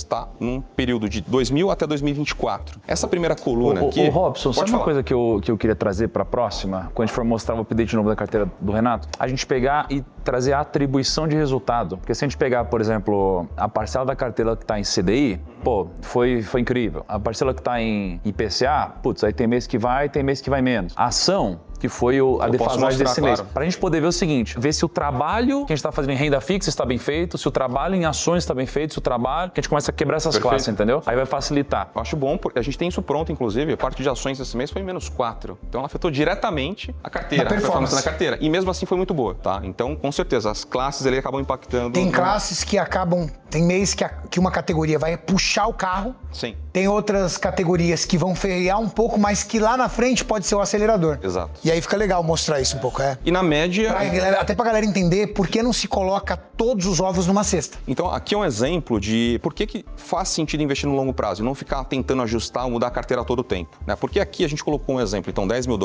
tá? Num período de 2000 até 2024. Essa primeira coluna aqui... Robson, sabe falar. uma coisa que eu queria trazer para a próxima, quando a gente for mostrar o update novo da carteira do Renato? A gente pegar e trazer a atribuição de resultado. Porque se a gente pegar, por exemplo, a parcela da carteira que está em CDI, pô, foi incrível. A parcela que está em IPCA, putz, aí tem mês que vai menos. A ação, que foi a defasagem desse mês. Claro. Para a gente poder ver o seguinte, ver se o trabalho que a gente está fazendo em renda fixa está bem feito, se o trabalho em ações está bem feito, se o trabalho... Que a gente começa a quebrar essas classes, entendeu? Aí vai facilitar. Eu acho bom, porque a gente tem isso pronto, inclusive, a parte de ações desse mês foi -4. Então ela afetou diretamente a carteira, a performance da carteira. E mesmo assim foi muito boa, tá? Então, com certeza, as classes ali acabam impactando. Tem classes que acabam... Tem mês que uma categoria vai puxar o carro. Sim. Tem outras categorias que vão frear um pouco, mas que lá na frente pode ser o acelerador. Exato. E aí fica legal mostrar isso um pouco, é. E na média... Até pra galera entender por que não se coloca todos os ovos numa cesta. Então, aqui é um exemplo de por que faz sentido investir no longo prazo e não ficar tentando ajustar ou mudar a carteira a todo tempo, né? Porque aqui a gente colocou um exemplo, então, $10 mil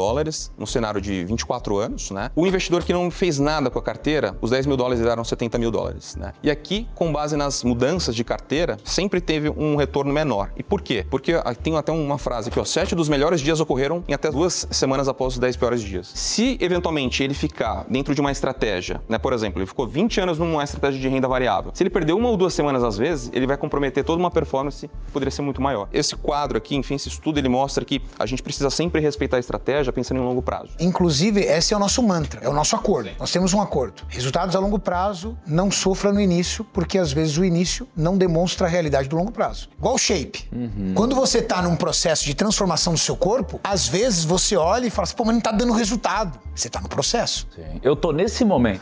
no cenário de 24 anos, né? O investidor que não fez nada com a carteira, os $10 mil deram $70 mil, né? E aqui, com base nas mudanças de carteira, sempre teve um retorno menor. E por quê? Porque tem até uma frase aqui, ó, 7 dos melhores dias ocorreram em até 2 semanas após os 10 piores dias. Se, eventualmente, ele ficar dentro de uma estratégia, né? Por exemplo, ele ficou 20 anos numa estratégia de renda variável. Se ele perder 1 ou 2 semanas, às vezes, ele vai comprometer toda uma performance que poderia ser muito maior. Esse quadro aqui, enfim, esse estudo, ele mostra que a gente precisa sempre respeitar a estratégia pensando em longo prazo. Inclusive, esse é o nosso mantra, é o nosso acordo. Nós temos um acordo. Resultados a longo prazo, não sofra no início, porque às vezes o início não demonstra a realidade do longo prazo. Igual o shape. Quando você tá num processo de transformação do seu corpo, às vezes você olha e fala assim, pô, mas não tá dando resultado. Você tá no processo. Sim. Eu tô nesse momento.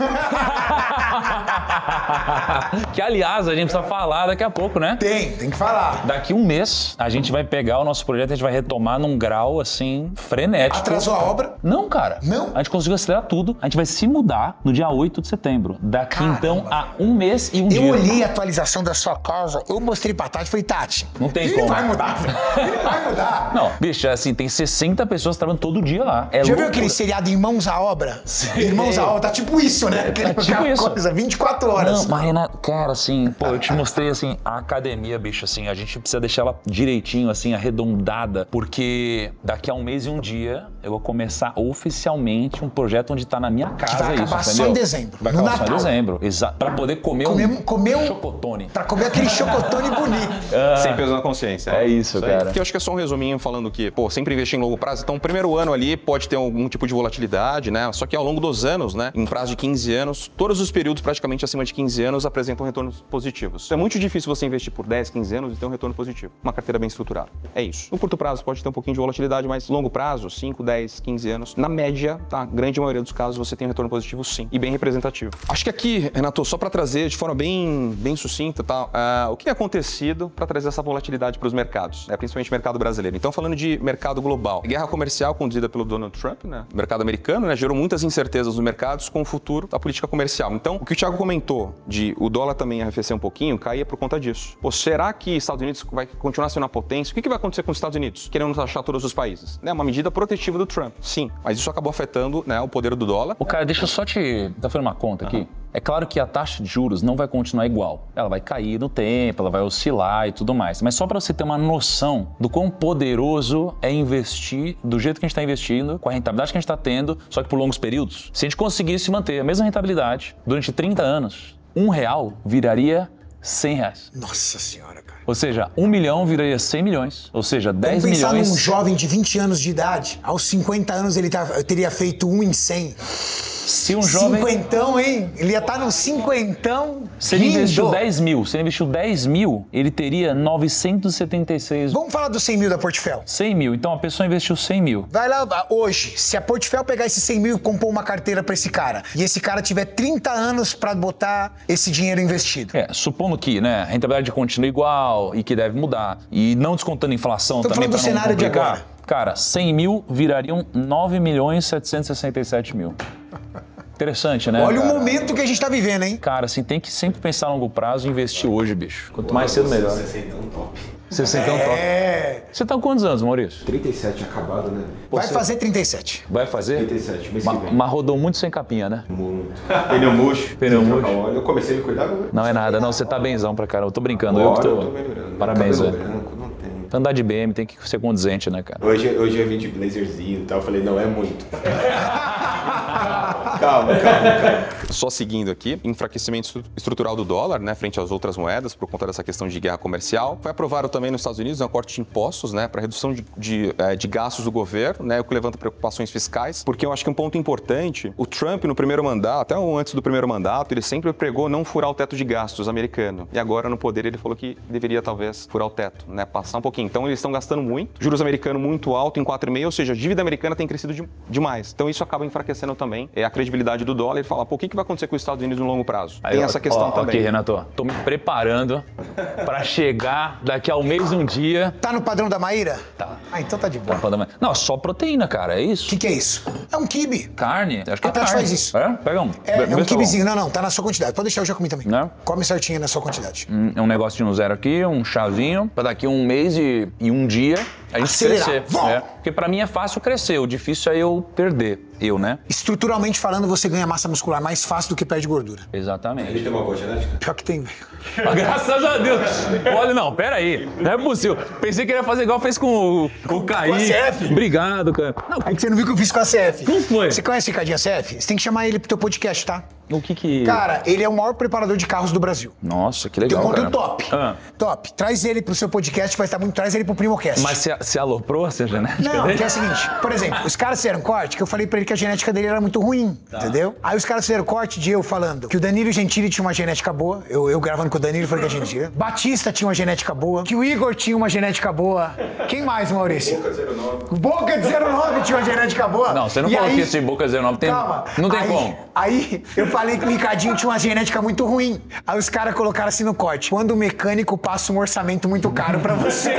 Que, aliás, a gente precisa falar daqui a pouco, né? Tem que falar. Daqui um mês, a gente vai pegar o nosso projeto e a gente vai retomar num grau, assim, frenético. Atrasou a obra? Não, cara. Não? A gente conseguiu acelerar tudo. A gente vai se mudar no dia 8 de setembro. Daqui, Caramba, então, a um mês e um dia. Eu olhei a atualização da sua casa, eu mostrei pra Tati e falei, Tati, Não tem ele como. vai mudar. Ele vai mudar. Não, bicho, assim, tem 60 pessoas trabalhando todo dia lá. É Já viu loucura. aquele seriado Irmãos à Obra? Sim. Irmãos à Obra, tá tipo isso, né? Tá tipo Aquela isso. coisa, 24 horas. Não, mas Renato, cara, assim, pô, eu te mostrei, assim, a academia, bicho, assim, a gente precisa deixar ela direitinho, assim, arredondada, porque daqui a um mês e um dia eu vou começar oficialmente um projeto onde tá na minha casa, Que vai acabar isso, só entendeu? em dezembro, Vai no acabar só Natal. em dezembro, exato, pra poder comer um chocotone. Pra comer aquele chocotone bonito. Sem peso na consciência. É isso, aí. cara. Aqui eu acho que é só um resuminho falando que, pô, sempre investir em longo prazo. Então, o primeiro ano ali pode ter algum tipo de volatilidade, né? Só que ao longo dos anos, né? Em prazo de 15 anos, todos os períodos praticamente acima de 15 anos apresentam retornos positivos. Então, é muito difícil você investir por 10, 15 anos e ter um retorno positivo. Uma carteira bem estruturada. É isso. No curto prazo pode ter um pouquinho de volatilidade, mas longo prazo, 5, 10, 15 anos, na média, tá? A grande maioria dos casos você tem um retorno positivo sim. E bem representativo. Acho que aqui, Renato, só para trazer de forma bem sucinta, tá? O que tem acontecido para trazer essa volatilidade para os mercados, né? Principalmente o mercado brasileiro. Então, falando de mercado global, guerra comercial conduzida pelo Donald Trump, né? O mercado americano, né? Gerou muitas incertezas nos mercados com o futuro da política comercial. Então, o que o Thiago comentou de o dólar também arrefecer um pouquinho, caía por conta disso. Pô, será que Estados Unidos vai continuar sendo uma potência? O que vai acontecer com os Estados Unidos? Querendo taxar todos os países. É uma medida protetiva do Trump, sim. Mas isso acabou afetando, né, o poder do dólar. Ô, cara, deixa eu só te... Tá fazendo uma conta aqui? É claro que a taxa de juros não vai continuar igual. Ela vai cair no tempo, ela vai oscilar e tudo mais. Mas só para você ter uma noção do quão poderoso é investir do jeito que a gente está investindo, com a rentabilidade que a gente está tendo, só que por longos períodos. Se a gente conseguisse manter a mesma rentabilidade durante 30 anos, R$1 viraria R$100. Nossa senhora, cara. Ou seja, 1 milhão viraria 100 milhões. Ou seja, 10 Vamos pensar milhões... num jovem de 20 anos de idade. Aos 50 anos ele teria feito 1 em 100. Se um jovem... Cinquentão, hein? Ele ia estar no cinquentão. Se ele rindo. investiu 10 mil, se ele investiu 10 mil, ele teria 976... Vamos falar dos 100 mil da Portfel. 100 mil. Então a pessoa investiu 100 mil. Vai lá, hoje, se a Portfel pegar esses 100 mil e compor uma carteira pra esse cara, e esse cara tiver 30 anos pra botar esse dinheiro investido. Supondo que, né, a rentabilidade continua igual e que deve mudar, e não descontando inflação Tô também falando do pra não cenário de complicar, agora. cara, 100 mil virariam 9 milhões 767 mil. Interessante, né? Olha cara? o momento que a gente tá vivendo, hein? Cara, assim, tem que sempre pensar a longo prazo e investir hoje, bicho. Quanto mais cedo, melhor. 60 top. 60 top. Você tá com quantos anos, Maurício? 37 acabado, né? Vai fazer 37. Vai fazer? 37, mês que vem. Mas rodou muito sem capinha, né? Muito. Pneu murcho. Pneu sem murcho. trocar óleo. Eu comecei a me cuidar agora. Não é nada, não. Você tá benzão pra caramba. Eu tô brincando. Agora eu que eu tô. tô melhorando. Parabéns, Cabelo velho. branco, não tem. Pra andar de BM tem que ser condizente, né, cara? Hoje eu vim de blazerzinho e tal. Eu falei, não é muito. Calma. Só seguindo aqui, enfraquecimento estrutural do dólar, né, frente às outras moedas, por conta dessa questão de guerra comercial. Foi aprovado também nos Estados Unidos um corte de impostos, né, para redução de gastos do governo, né, o que levanta preocupações fiscais, porque eu acho que um ponto importante, o Trump no primeiro mandato, até antes do primeiro mandato, ele sempre pregou não furar o teto de gastos americano. E agora no poder ele falou que deveria talvez furar o teto, né, passar um pouquinho. Então eles estão gastando muito, juros americanos muito alto em 4,5, ou seja, a dívida americana tem crescido demais. Então isso acaba enfraquecendo também a credibilidade do dólar. Ele fala, pô, o que vai acontecer com os Estados Unidos no longo prazo? Tem essa questão também. Aqui, Renato, tô me preparando pra chegar daqui a um mês e um dia. Tá no padrão da Maíra? Tá. Ah, então tá de boa. Não, só proteína, cara, é isso? O que é isso? É um quibe. Carne? Acho que A é Tati carne. faz isso. É? Pega um. É um quibezinho. Não, tá na sua quantidade. Pode deixar, eu já comi também. Né? Come certinho na sua quantidade. É um negocinho zero aqui, um chazinho, pra daqui um mês e um dia a gente Acelerar. crescer. Vamos. Porque pra mim é fácil crescer, o difícil é eu perder. Eu, né? Estruturalmente falando, você ganha massa muscular mais fácil do que perde gordura. Exatamente. Ele tem uma boa genética? Pior que tem, velho. Graças a Deus. Olha, não, pera aí. Não é possível. Pensei que ele ia fazer igual fez com o Kaique. a CF. Obrigado, cara. Não, Aí que você não viu que eu fiz com a CF. Como foi? Você conhece o Ricardinho CF? Você tem que chamar ele pro teu podcast, tá? o que... Cara, ele é o maior preparador de carros do Brasil. Nossa, que Tem legal, um conteúdo cara. top. Ah. Top. Traz ele pro seu podcast, vai estar muito. Traz ele pro Primocast. Mas se aloprou essa genética Não, dele? que é o seguinte, por exemplo, os caras fizeram corte que eu falei pra ele que a genética dele era muito ruim, entendeu? Aí os caras fizeram corte de eu falando que o Danilo Gentili tinha uma genética boa, eu gravando com o Danilo falei que a gente Batista tinha uma genética boa, que o Igor tinha uma genética boa. Quem mais, Maurício? Boca de 09 tinha uma genética boa. Não, você não E falou aí- que esse Boca 09 tem... Calma. Não tem Aí- como. Aí eu falei que o Ricardinho tinha uma genética muito ruim. Aí os caras colocaram assim no corte. Quando o mecânico passa um orçamento muito caro pra você.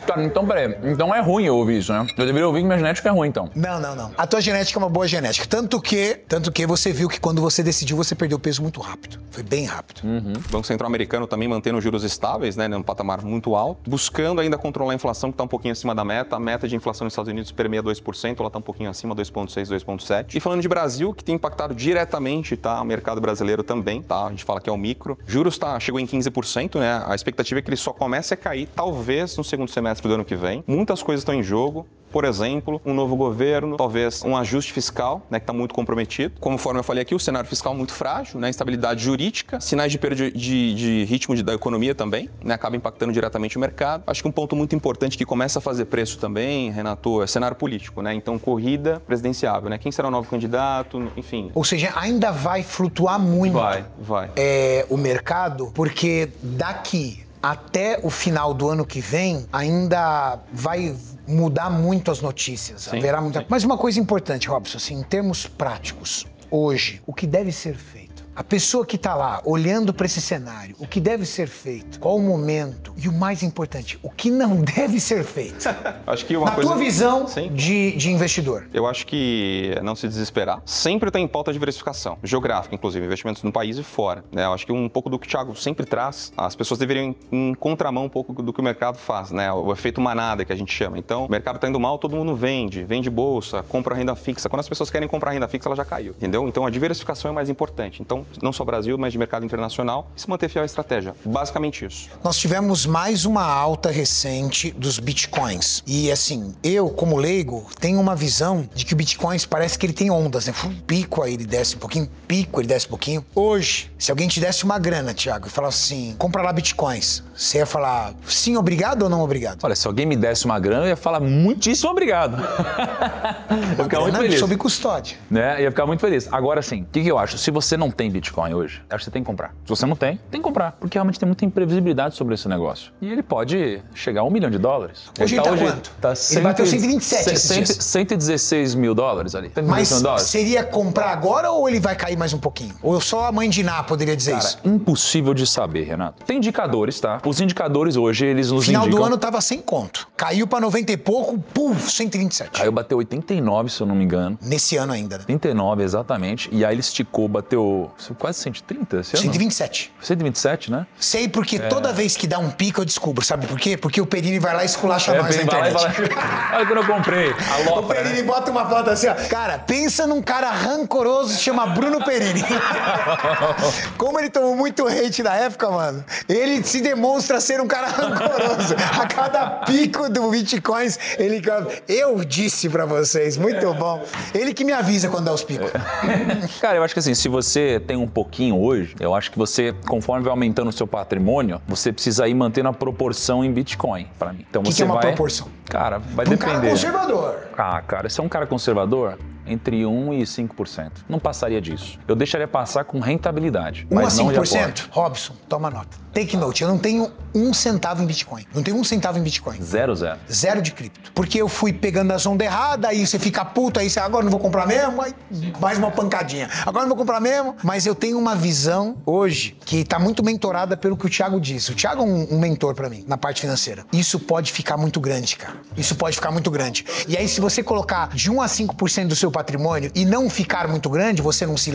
Cara, então, peraí. Então é ruim eu ouvir isso, né? Eu deveria ouvir que minha genética é ruim, então. Não. A tua genética é uma boa genética. Tanto que você viu que quando você decidiu, você perdeu peso muito rápido. Foi bem rápido. O Banco Central americano também mantendo juros estáveis, né, num patamar muito alto, buscando ainda controlar a inflação, que está um pouquinho acima da meta. A meta de inflação nos Estados Unidos permeia 2%, ela está um pouquinho acima, 2,6%, 2,7%. E falando de Brasil, que tem impactado diretamente, tá, o mercado brasileiro também, tá? A gente fala que é o micro. Juros chegou em 15%, né? A expectativa é que ele só comece a cair, talvez, no segundo semestre do ano que vem. Muitas coisas estão em jogo. Por exemplo, um novo governo, talvez um ajuste fiscal, né, que está muito comprometido. Conforme eu falei aqui, o cenário fiscal muito frágil, né, instabilidade jurídica, sinais de perda de ritmo da economia também, né, acaba impactando diretamente o mercado. Acho que um ponto muito importante que começa a fazer preço também, Renato, é cenário político, né? Então, corrida presidenciável, né? Quem será o novo candidato, enfim. Ou seja, ainda vai flutuar muito Vai. o mercado, porque daqui até o final do ano que vem ainda vai mudar muito as notícias. Sim, Haverá muita... sim. Mas uma coisa importante, Robson, assim, em termos práticos, hoje, o que deve ser feito? A pessoa que está lá, olhando para esse cenário, o que deve ser feito? Qual o momento? E o mais importante, o que não deve ser feito? Acho que uma Na coisa... tua visão Sim. de investidor. Eu acho que não se desesperar. Sempre tem pauta de diversificação, geográfica, inclusive, investimentos no país e fora, né? Eu acho que um pouco do que o Thiago sempre traz, as pessoas deveriam ir em contramão um pouco do que o mercado faz, né? O efeito manada que a gente chama. Então, o mercado está indo mal, todo mundo vende bolsa, compra renda fixa. Quando as pessoas querem comprar renda fixa, ela já caiu, entendeu? Então, a diversificação é mais importante. Então, visão, não só Brasil, mas de mercado internacional, e se manter fiel à estratégia. Basicamente isso. Nós tivemos mais uma alta recente dos bitcoins. E assim, eu, como leigo, tenho uma visão de que o bitcoins parece que ele tem ondas, né? Pico, aí ele desce um pouquinho, pico, ele desce um pouquinho. Hoje, se alguém te desse uma grana, Thiago, e falasse assim, compra lá bitcoins, você ia falar sim, obrigado ou não obrigado? Olha, se alguém me desse uma grana, eu ia falar muitíssimo obrigado. Eu ficava muito feliz. Sob custódia. Né? Ia ficar muito feliz. Agora sim, o que eu acho? Se você não tem Bitcoin hoje, acho que você tem que comprar. Se você não tem que comprar. Porque realmente tem muita imprevisibilidade sobre esse negócio. E ele pode chegar a $1 milhão. Hoje ele tá quanto? Tá ele bateu 127 esses dias. 116 mil dólares ali. Mas dólares. seria comprar agora ou ele vai cair mais um pouquinho? Ou só a mãe de Ná poderia dizer isso? Impossível de saber, Renato. Tem indicadores, tá? Os indicadores hoje, eles nos Final indicam... do ano tava sem conto. Caiu pra 90 e pouco, pum, 127. Caiu, bateu 89, se eu não me engano. Nesse ano ainda, né? 89, exatamente. E aí ele esticou, bateu quase 130 esse ano? 127. 127, né? Sei porque toda vez que dá um pico eu descubro. Sabe por quê? Porque o Perini vai lá e esculacha nós na internet. Olha quando eu comprei. O Perini bota uma foto assim, ó. Cara, pensa num cara rancoroso, se chama Bruno Perini. Como ele tomou muito hate na época, mano, ele se demonstra ser um cara rancoroso. A cada pico do Bitcoins, ele... Eu disse pra vocês, muito bom. Ele que me avisa quando dá os picos. Cara, eu acho que assim, se você tem um pouquinho hoje, eu acho que você, conforme vai aumentando o seu patrimônio, você precisa ir mantendo a proporção em Bitcoin, pra mim. Então O que é uma proporção? Cara, vai Um depender. cara conservador. Cara, se é um cara conservador, entre 1% e 5%. Não passaria disso. Eu deixaria passar com rentabilidade. 1 a mas não de 5%? aporte. Robson, toma nota. Take note, eu não tenho 1 centavo em Bitcoin. Não tenho 1 centavo em Bitcoin. 0. Zero de cripto. Porque eu fui pegando a onda errada, aí você fica puto, aí você agora não vou comprar mesmo, aí mais uma pancadinha. Agora não vou comprar mesmo, mas eu tenho uma visão hoje que tá muito mentorada pelo que o Thiago disse. O Thiago é um mentor pra mim, na parte financeira. Isso pode ficar muito grande, cara. Isso pode ficar muito grande. E aí se você colocar de 1 a 5% do seu patrimônio e não ficar muito grande, você não se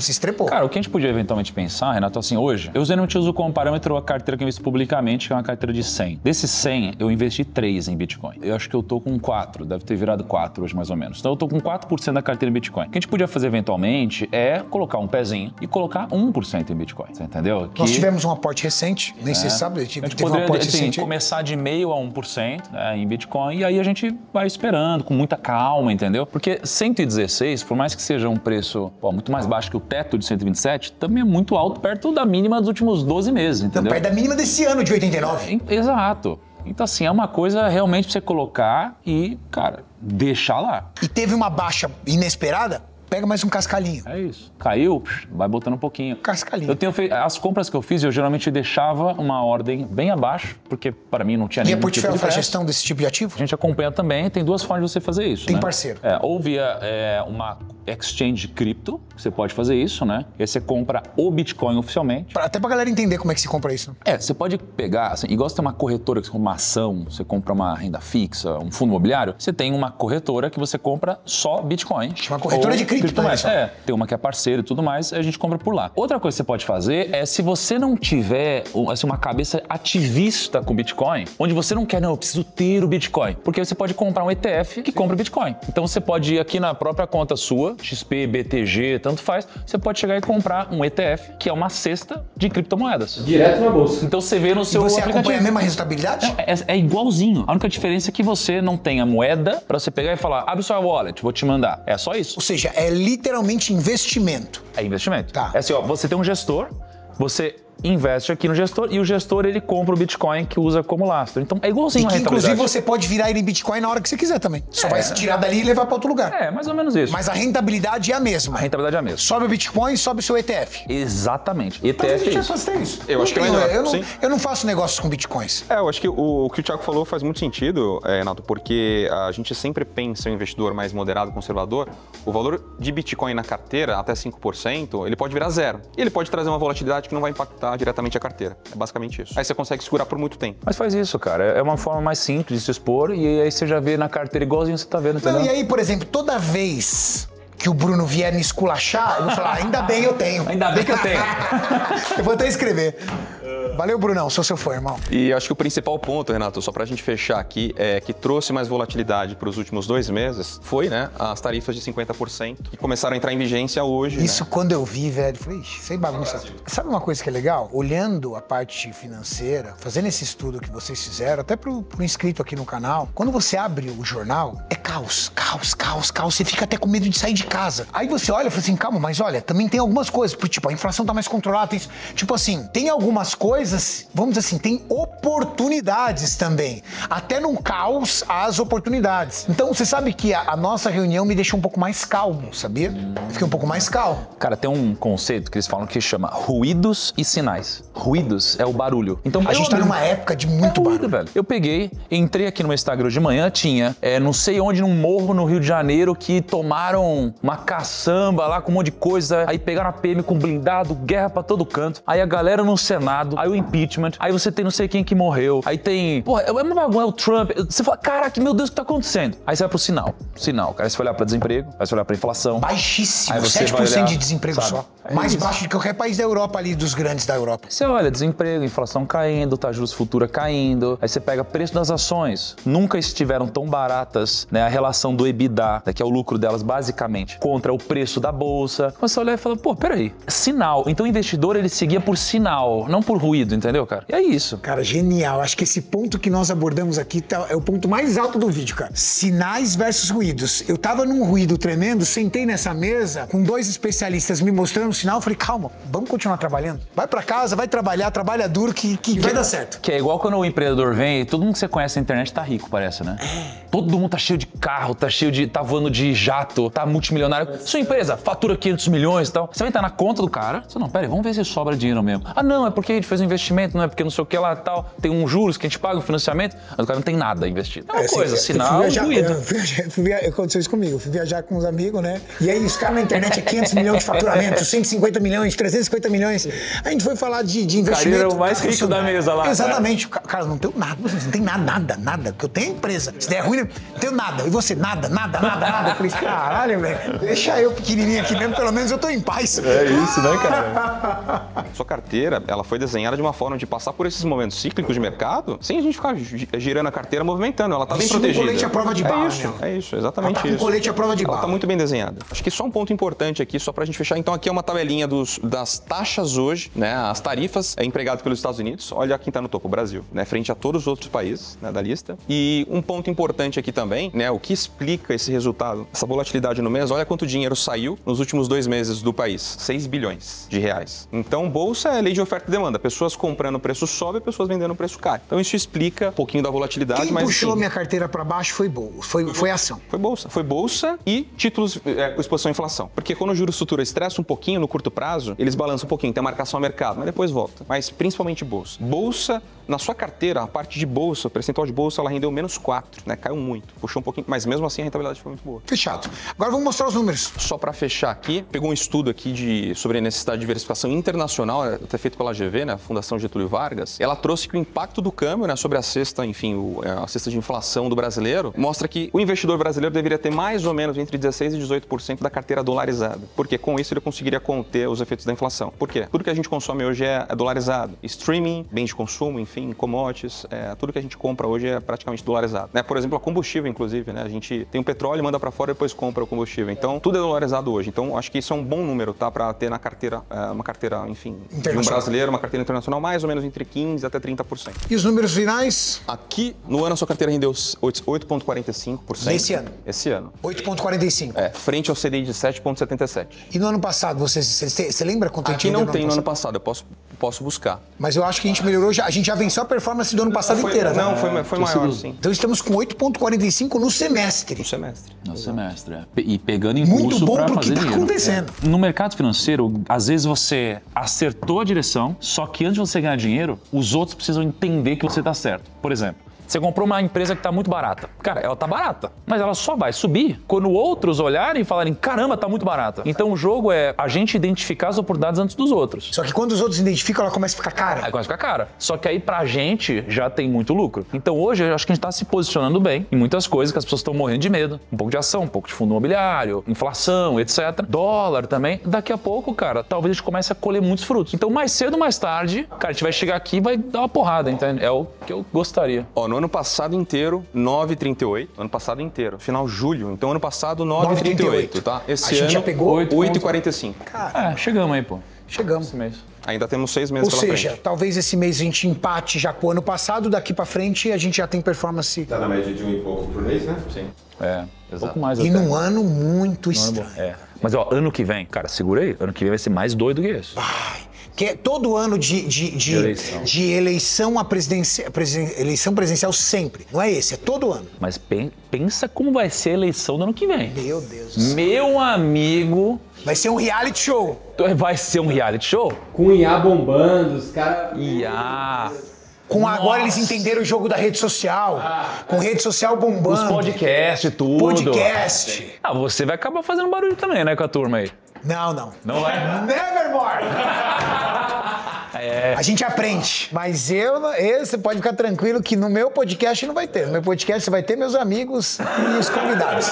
estrepou. Cara, o que a gente podia eventualmente pensar, Renato, assim, hoje, eu geralmente uso como parâmetro a carteira que eu invisto publicamente, que é uma carteira de 100. Desses 100, eu investi 3 em Bitcoin. Eu acho que eu tô com 4, deve ter virado 4 hoje mais ou menos. Então eu tô com 4% da carteira em Bitcoin. O que a gente podia fazer eventualmente é colocar um pezinho e colocar 1% em Bitcoin, você entendeu? Nós tivemos um aporte recente, nem sei se sabe, A gente teve um poderia, aporte assim, recente. começar de 0,5% a 1%, né, em Bitcoin, e aí a gente vai esperando com muita calma, entendeu? Porque 116, por mais que seja um preço muito mais baixo que o teto de 127, também é muito alto, perto da mínima dos últimos 12 meses, entendeu? Não, perto da mínima desse ano de 89. Exato. Então, assim, é uma coisa realmente pra você colocar e, cara, deixar lá. E teve uma baixa inesperada, pega mais um cascalhinho. É isso. Caiu, vai botando um pouquinho. Cascalhinho. Eu tenho feito, as compras que eu fiz, eu geralmente deixava uma ordem bem abaixo, porque para mim não tinha E a nenhum tipo Portfólio de faz pressa. gestão desse tipo de ativo? A gente acompanha também, tem duas formas de você fazer isso, Tem né? parceiro. Ou via uma exchange cripto, você pode fazer isso, né? E aí você compra o Bitcoin oficialmente. Até pra galera entender como é que se compra isso. Você pode pegar, assim, igual você tem uma corretora que você compra uma ação, você compra uma renda fixa, um fundo imobiliário, você tem uma corretora que você compra só Bitcoin. Uma corretora ou de criptomoedas. Tem uma que é parceiro e tudo mais, a gente compra por lá. Outra coisa que você pode fazer é, se você não tiver assim, uma cabeça ativista com Bitcoin, onde você não quer, não, eu preciso ter o Bitcoin, porque você pode comprar um ETF que compra Bitcoin. Então você pode ir aqui na própria conta sua, XP, BTG, tanto faz, você pode chegar e comprar um ETF, que é uma cesta de criptomoedas. Direto na bolsa. Então você vê no E seu você aplicativo. acompanha a mesma resultabilidade? É igualzinho. A única diferença é que você não tem a moeda pra você pegar e falar, abre sua wallet, vou te mandar. É só isso. Ou seja, é literalmente investimento. É investimento. Tá. É assim, ó, você tem um gestor, você investe aqui no gestor e o gestor ele compra o Bitcoin que usa como lastro. Então é igualzinho E a que rentabilidade. inclusive você pode virar ele em Bitcoin na hora que você quiser também. Só vai se tirar dali e levar para outro lugar. É, mais ou menos isso. Mas a rentabilidade é a mesma. A rentabilidade é a mesma. Sobe o Bitcoin, sobe o seu ETF. Exatamente. Mas a ETF é gente vai isso. fazer isso. Eu acho que é tenho- melhor, eu não, sim. eu não faço negócios com Bitcoins. Eu acho que o que o Thiago falou faz muito sentido, Renato, porque a gente sempre pensa em um investidor mais moderado, conservador, o valor de Bitcoin na carteira, até 5%, ele pode virar 0. E ele pode trazer uma volatilidade que não vai impactar diretamente a carteira. É basicamente isso. Aí você consegue segurar por muito tempo. Mas faz isso, cara. É uma forma mais simples de se expor e aí você já vê na carteira igualzinho você tá vendo, entendeu? Não, e aí, por exemplo, toda vez que o Bruno vier me esculachar, eu vou falar, ainda bem eu tenho. Ainda bem que eu tenho. Eu vou até escrever. Valeu, Brunão, sou seu fã, irmão. E acho que o principal ponto, Renato, só pra gente fechar aqui, é que trouxe mais volatilidade para os últimos 2 meses, foi, né, as tarifas de 50% que começaram a entrar em vigência hoje. Isso, quando eu vi, velho, falei, ixi, sem bagunça. Sabe uma coisa que é legal? Olhando a parte financeira, fazendo esse estudo que vocês fizeram, até pro inscrito aqui no canal, quando você abre o jornal, é caos, caos, caos, caos. Você fica até com medo de sair de casa. Aí você olha e fala assim, calma, mas olha, também tem algumas coisas, tipo, a inflação tá mais controlada, tem isso. Tipo assim, tem algumas coisas, vamos dizer assim, tem oportunidades também. Até num caos, há as oportunidades. Então, você sabe que a nossa reunião me deixou um pouco mais calmo, sabia? Eu fiquei um pouco mais calmo. Cara, tem um conceito que eles falam que chama ruídos e sinais. Ruídos é o barulho. Então, A gente tá numa época de muito ruído, barulho. velho. Eu peguei, entrei aqui no meu Instagram de manhã, tinha não sei onde, num morro no Rio de Janeiro, que tomaram uma caçamba lá com um monte de coisa, aí pegaram a PM com blindado, guerra pra todo canto, aí a galera no Senado, aí o impeachment, aí você tem não sei quem que morreu, aí tem, porra, é uma bagunça, é o Trump, você fala, caraca, meu Deus, o que tá acontecendo? Aí você vai pro sinal, cara, aí você vai olhar pra desemprego, aí você vai olhar pra inflação. Baixíssimo, Aí você 7% vai olhar, de desemprego sabe? só. É Mais isso. baixo do que qualquer país da Europa ali, dos grandes da Europa. Você olha, desemprego, inflação caindo, taxa de juros futura caindo, aí você pega preço das ações, nunca estiveram tão baratas, né, a relação do EBITDA, que é o lucro delas basicamente, contra o preço da bolsa. Você olha e fala, pô, peraí, sinal. Então o investidor, ele seguia por sinal, não por ruído, entendeu, cara? E é isso. Cara, genial. Acho que esse ponto que nós abordamos aqui é o ponto mais alto do vídeo, cara. Sinais versus ruídos. Eu tava num ruído tremendo, sentei nessa mesa com 2 especialistas me mostrando o sinal, falei, calma, vamos continuar trabalhando. Vai pra casa, vai trabalhar, trabalha duro que vai dar certo. Que é igual quando o empreendedor vem e todo mundo que você conhece na internet tá rico, parece, né? Todo mundo tá cheio de carro, tá voando de jato, tá multimilionário. Sua empresa fatura 500 milhões e tal. Você vai entrar na conta do cara, você não, pera aí, vamos ver se sobra dinheiro mesmo. Ah, não, é porque a gente fez um investimento, não é porque não sei o que lá e tal. Tem um juros que a gente paga, um financiamento, mas o cara não tem nada investido. É uma coisa, sinal e ruído. Aconteceu isso comigo. Eu fui viajar com uns amigos, né? E aí os caras na internet é 500 milhões de faturamento, 150 milhões, 350 milhões. A gente foi falar de investimento. Cara, era o mais rico da mesa lá. Exatamente. Cara, não tenho nada. Não tem nada. Porque eu tenho empresa. Se der ruim, não tenho nada. E você, nada. Eu falei, caralho, velho. Deixa eu pequenininho aqui mesmo, pelo menos eu tô em paz. É isso, né, cara? Sua carteira, ela foi desenhada de uma forma de passar por esses momentos cíclicos de mercado sem a gente ficar girando a carteira, movimentando. Ela tá bem protegida. Colete à prova de bala, É isso, exatamente ela tá isso. com colete à prova de ela bala. tá muito bem desenhada. Acho que só um ponto importante aqui, só pra gente fechar. Então aqui é uma tabelinha das taxas hoje, né? As tarifas empregadas pelos Estados Unidos. Olha quem tá no topo, o Brasil, né? Frente a todos os outros países, né, da lista. E um ponto importante aqui também, né? O que explica esse resultado, essa volatilidade no mês, olha quanto dinheiro saiu nos últimos 2 meses do país. 6 bilhões de reais. Então, bolsa é lei de oferta e demanda. Pessoas comprando, o preço sobe, pessoas vendendo, o preço cai. Então, isso explica um pouquinho da volatilidade. Quem mas puxou assim, minha carteira pra baixo foi ação. Foi bolsa e títulos com exposição à inflação. Porque quando o juros futuro estressa um pouquinho no curto prazo, eles balançam um pouquinho, tem a marcação ao mercado, mas depois volta. Mas principalmente bolsa. Bolsa, na sua carteira, a parte de bolsa, o percentual de bolsa, ela rendeu menos 4, né? Caiu muito. Puxou um pouquinho, mas mesmo assim a rentabilidade foi muito boa. Fechado. Agora vamos mostrar os números. Só para fechar aqui, pegou um estudo aqui sobre a necessidade de diversificação internacional, até feito pela GV, né, a Fundação Getúlio Vargas. Ela trouxe que o impacto do câmbio, né, sobre a cesta, enfim, a cesta de inflação do brasileiro, mostra que o investidor brasileiro deveria ter mais ou menos entre 16% e 18% da carteira dolarizada. Porque com isso ele conseguiria conter os efeitos da inflação. Por quê? Tudo que a gente consome hoje é dolarizado. Streaming, bens de consumo, enfim, commodities, tudo que a gente compra hoje é praticamente dolarizado. Né? Por exemplo, a combustível, inclusive, né? A gente tem o petróleo, manda para fora e depois compra o combustível. Então, tudo é dolarizado hoje. Então, acho que isso é um bom número, tá? Para ter na carteira, uma carteira, enfim, de um brasileiro, uma carteira internacional, mais ou menos entre 15% até 30%. E os números finais? Aqui, no ano, a sua carteira rendeu 8,45%. Nesse ano? Esse ano. 8,45. Frente ao CDI de 7,77. E no ano passado, você lembra quanto Aqui não tem no ano passado, eu posso buscar. Mas eu acho que a gente melhorou, a gente já venceu a performance do ano passado inteira. Não, né? foi maior, sim. Então estamos com 8,45 no semestre. No semestre. No semestre, E pegando Muito impulso bom pra pro fazer que tá dinheiro. acontecendo. No mercado financeiro, às vezes você acertou a direção, só que antes de você ganhar dinheiro, os outros precisam entender que você tá certo. Por exemplo, Você comprou uma empresa que tá muito barata. Cara, ela tá barata, mas ela só vai subir quando outros olharem e falarem, caramba, tá muito barata. Então o jogo é a gente identificar as oportunidades antes dos outros. Só que quando os outros identificam, ela começa a ficar cara. Aí começa a ficar cara. Só que aí pra gente já tem muito lucro. Então hoje eu acho que a gente tá se posicionando bem em muitas coisas que as pessoas estão morrendo de medo. Um pouco de ação, um pouco de fundo imobiliário, inflação, etc. Dólar também. Daqui a pouco, cara, talvez a gente comece a colher muitos frutos. Então mais cedo ou mais tarde, cara, a gente vai chegar aqui e vai dar uma porrada, entende? É o que eu gostaria. Ó, no ano passado inteiro, 9,38. Ano passado inteiro. Final julho. Então ano passado, 9,38, tá? Esse A gente ano, já pegou 8,45. É, chegamos aí, pô. Chegamos. Esse mês. Ainda temos 6 meses Ou pela seja, frente. talvez esse mês a gente empate já com o ano passado, daqui pra frente a gente já tem performance. Tá na média de 1 e pouco por mês, né? Sim. É, um pouco mais E até. num ano muito estranho. É. Mas ó, ano que vem, cara, segura aí. Ano que vem vai ser mais doido que esse. Ai, que é todo ano Eleição. de eleição a eleição presidencial sempre. Não é esse, é todo ano. Mas pensa como vai ser a eleição do ano que vem. Meu Deus do céu. Meu amigo, Vai ser um reality show. vai ser um reality show? Com IA bombando, os caras. Ia. Agora eles entenderam o jogo da rede social. Com rede social bombando. Os podcasts, tudo. Podcast. Ah, você vai acabar fazendo barulho também, né, com a turma aí? Não, não. Não vai? Nevermore! É. A gente aprende. Mas você pode ficar tranquilo que no meu podcast não vai ter. No meu podcast você vai ter meus amigos e os convidados.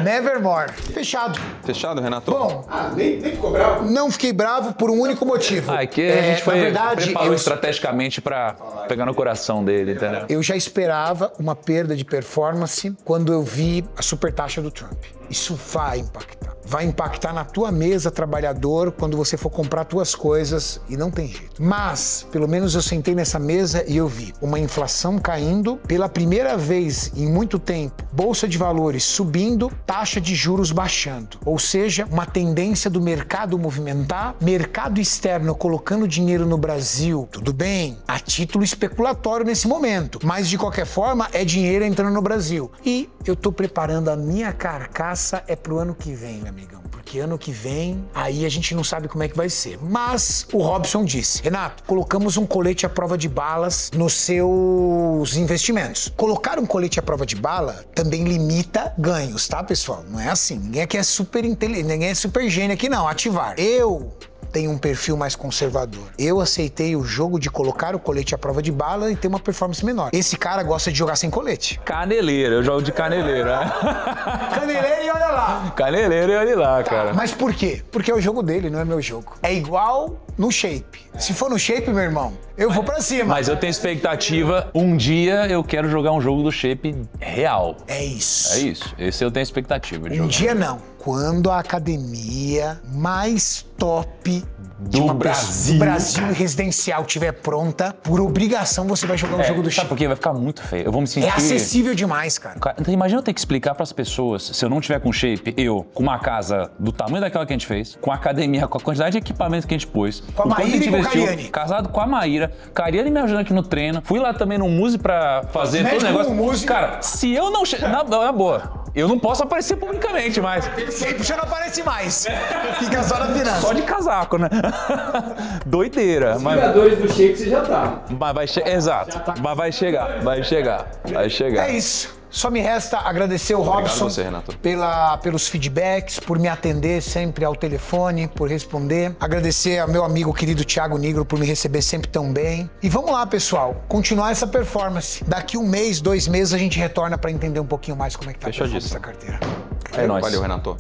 Nevermore. Fechado. Fechado, Renato? Bom, Nem ficou bravo? não fiquei bravo por um único motivo. Ah, é que a gente foi, na verdade, preparou estrategicamente pra pegar no coração dele, entendeu? eu já esperava uma perda de performance quando eu vi a supertaxa do Trump. Isso vai impactar. Vai impactar na tua mesa, trabalhador, quando você for comprar tuas coisas e não tem jeito. Mas, pelo menos eu sentei nessa mesa e eu vi uma inflação caindo pela primeira vez em muito tempo, bolsa de valores subindo, taxa de juros baixando. Ou seja, uma tendência do mercado movimentar, mercado externo colocando dinheiro no Brasil. Tudo bem, a título especulatório nesse momento, mas de qualquer forma é dinheiro entrando no Brasil. E eu tô preparando a minha carcaça pro ano que vem, meu amigão. Porque ano que vem, aí a gente não sabe como é que vai ser. Mas o Robson disse, Renato, colocamos um colete à prova de balas nos seus investimentos. Colocar um colete à prova de bala também limita ganhos, tá, pessoal? Não é assim. Ninguém aqui é super inteligente, ninguém é super gênio aqui não. Ativar. Eu tenho um perfil mais conservador. Eu aceitei o jogo de colocar o colete à prova de bala e ter uma performance menor. Esse cara gosta de jogar sem colete. Caneleiro, eu jogo de caneleiro, né? Caneleiro e olha lá. Caneleiro e olha lá, cara. Mas por quê? Porque é o jogo dele, não é meu jogo. É igual no shape. Se for no shape, meu irmão, eu vou pra cima. Mas eu tenho expectativa, um dia eu quero jogar um jogo do shape real. É isso. É isso. Esse eu tenho expectativa de Um jogar. dia não. Quando a academia mais top Do uma Brasil. do Brasil residencial estiver pronta, por obrigação você vai jogar um jogo do Sabe shape. por quê? Vai ficar muito feio. Eu vou me sentir... É acessível demais, cara. Cara, então imagina eu ter que explicar pras pessoas, se eu não tiver com shape, eu, com uma casa do tamanho daquela que a gente fez, com a academia, com a quantidade de equipamento que a gente pôs, Com a o quanto Maíra gente e com a investiu, Cariane. casado com a Maíra, Cariane me ajudando aqui no treino, fui lá também no Muse pra fazer todo o Médico negócio. no Muse. Cara, se eu não... Na boa, eu não posso aparecer publicamente mais. Sempre já não aparece mais. Fica só na finança. Só de casaco, né? Doideira. Os jogadores do Shape você já tá. Mas vai chegar. Exato. Mas vai chegar. Vai chegar. Vai chegar. É isso. Só me resta agradecer o Robson você, Renato. pelos feedbacks, por me atender sempre ao telefone, por responder. Agradecer ao meu amigo querido Thiago Nigro por me receber sempre tão bem. E vamos lá, pessoal, continuar essa performance. Daqui 1 mês, 2 meses, a gente retorna para entender um pouquinho mais como é que tá a performance Fechadíssimo. da carteira. É nóis. Valeu, Renato.